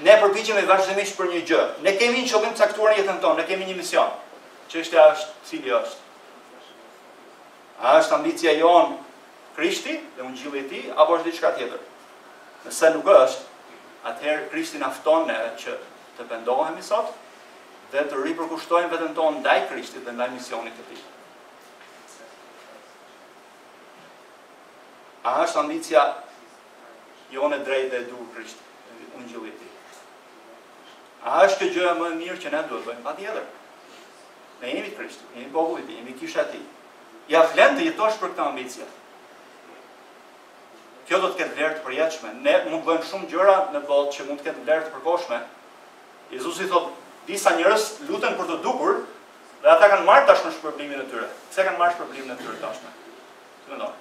Ne përpiqemi vazhdimisht për një gjë. Ne kemi një qëllim të caktuar në jetën tonë, ne kemi një mision. Çështja është cili është? A është ambicia jon Krishti dhe ungjilli i tij apo është diçka tjetër? Nëse nuk është, atëherë Krishti na fton ne që të pendohemi sot dhe të ripërkushtojmë veten tonë ndaj Krishtit dhe ndaj misionit të tij. A është ambicia jone drejt dhe e dur Krishti, ungjilli i tij? A është kjo gjëja më e mirë që ne duhet bëjmë? Patjetër. Ne jemi Krishti, jemi populli i tij, jemi kisha e tij. Ja vlen të jetosh për këtë ambicie. Kjo do të ketë vlerë të përjetshme. Ne mund të bëjmë shumë gjëra në botë që mund të ketë vlerë të përkohshme. Jezusi thotë, disa njerëz luten për të dukur dhe ata kanë marrë tashmë shpërblimin e tyre. Pse kanë marrë shpërblimin e tyre tashmë? Si mendon?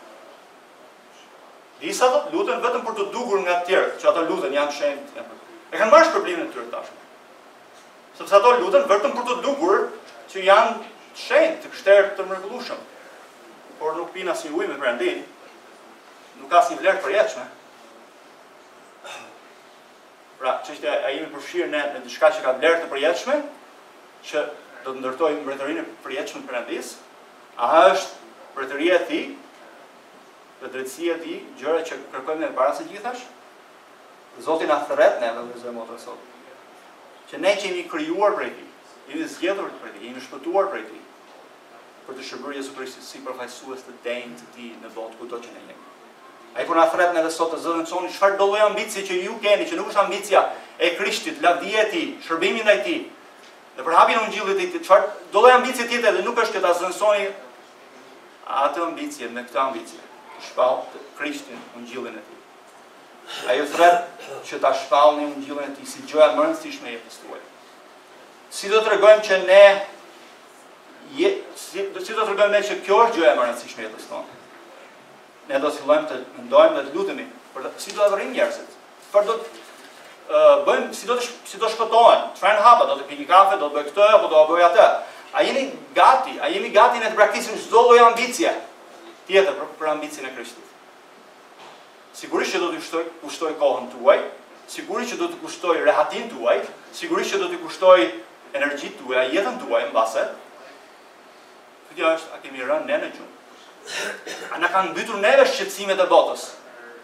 Disa luten vetëm për të dukur nga të tjerët, që ato luten janë shenjtë. E kanë marrë shpërblimin e tyre tashmë. Sepse ato luten vetëm për të dukur që janë shenjtë të kështerë të mrekullueshëm. Por nuk pinë asnjë ujë me Perëndin, nuk ka asnjë vlerë përjetshme. Pra, çështja a jemi përfshirë ne në diçka që ka vlerë të përjetshme, që do të ndërtojë mbretërinë e përjetshme të Perëndis, a është mbretëria e tij dhe drejtësia e tij, gjëra që kërkojmë ne para së gjithash? Zoti na thërret ne dhe vëzhgojmë ato sot. Që ne që jemi krijuar prej tij, jemi zgjedhur prej tij, jemi shpëtuar prej tij, për të shërbyer Jezu Krishtit si përfaqësues të denjë të tij në botë kudo që ne jemi. Ai po na thret neve sot të zëvendësoni çfarë do lloj ambicie që ju keni, që nuk është ambicia e Krishtit, lavdia e tij, shërbimi ndaj tij. Dhe për hapjen e ungjillit të tij, çfarë do lloj ambicie tjetër dhe nuk është që ta zëvendësoni atë ambicie me këtë ambicie. Shpall Krishtin, ungjillin e tij. Ai ju thret që ta shpallni ungjillin e tij si gjëja më e rëndësishme e jetës tuaj. Si do të tregojmë që ne si do të tregojmë ne që kjo është gjëja më e rëndësishme e jetës tonë? Ne do të fillojmë të mendojmë dhe të lutemi për si do të arrijmë njerëzit. Çfarë do të bëjmë, si do shpëtohen? Çfarë hapa, do të pini kafe, do të bëj këtë apo do të bëj atë? A jemi gati ne të praktikim çdo lloj ambicie tjetër për ambicien e Krishtit? Sigurisht që do të kushtoj kohën tuaj, sigurisht që do të kushtoj rehatin tuaj, sigurisht që do të kushtoj energjitë tuaja, jetën tuaj mbase. Kjo është, a kemi rënë ne në gjumë? A na kanë mbytur neve shqetësimet e botës?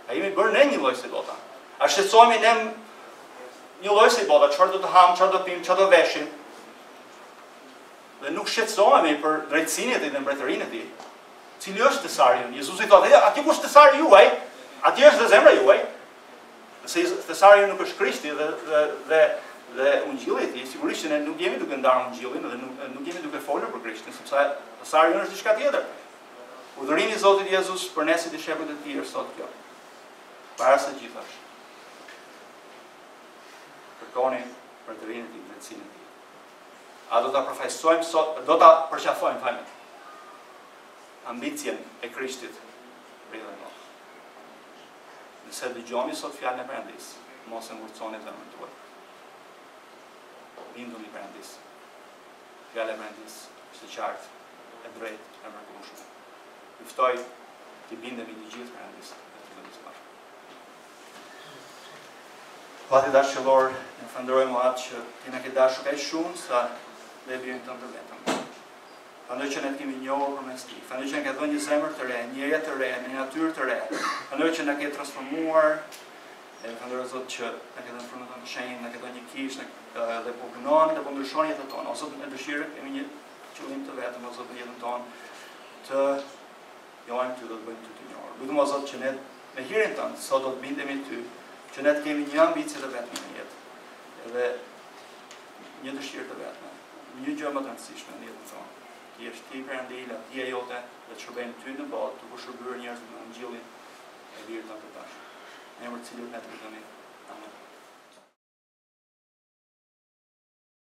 A jemi bërë ne një lloj si bota? A shqetësohemi ne një lloj si bota, çfarë do të ham, çfarë do të pim, çfarë do veshim? Dhe nuk shqetësohemi për drejtësinë e tij dhe mbretërinë e tij. Cili është thesari jon? Jezusi thotë, aty ku është thesari juaj, aty është dhe zemra juaj. Nëse thesari nuk është Krishti dhe ungjilli i tij, sigurisht që ne nuk jemi duke ndarë ungjillin dhe nuk jemi duke folur për Krishtin, sepse thesari jon është diçka tjetër. Udhërimi i Zotit Jezus për ne si dishepujt e tij është sot kjo. Para së gjithash. Kërkoni mbretërinë e tij, drejtsinë e tij. A do ta përfaqësojmë sot, do ta përqafojmë ambicien e Krishtit për jetën tonë. Nëse dëgjoni sot fjalën e Perëndis, mos e ngurconi zemrën tuaj. Binduni Perëndis. Fjala e Perëndis është e qartë, e drejtë, e mrekullueshme. Ju ftoj të bindemi të gjithë Perëndis dhe të fillojmë së bashku. Pati dashur, ne falenderojmë atë që ti na ke dashur kaq shumë sa ne birin tonë të vetëm. Falenderoj që ne të kemi njohur përmes tij. Falenderoj që na ke dhënë një zemër të re, një jetë të re, një natyrë të re. Falenderoj që na ke transformuar. E falenderoj Zot që na ke dhënë frymën tonë të shenjtë, na ke dhënë një kishë dhe po punon dhe po ndryshon jetën tonë. O Zot, ne dëshirë kemi një qëllim të vetëm, o Zot, në jetën tonë të jojmë ty do të bëjmë ty të njohur. Lutem o Zot që ne me hirin tënd sot do të bindemi ty, që ne të kemi një ambicie të vetme në jetë, edhe një dëshirë të vetme, një gjë më të rëndësishme në jetën tonë. Ti je ti Perëndi, lavdia jote, dhe të shërbejmë ty në botë, të shërbyer njerëzit në ungjillin e lirit të dashur. Në emër të Cilit ne të lutemi. Amen.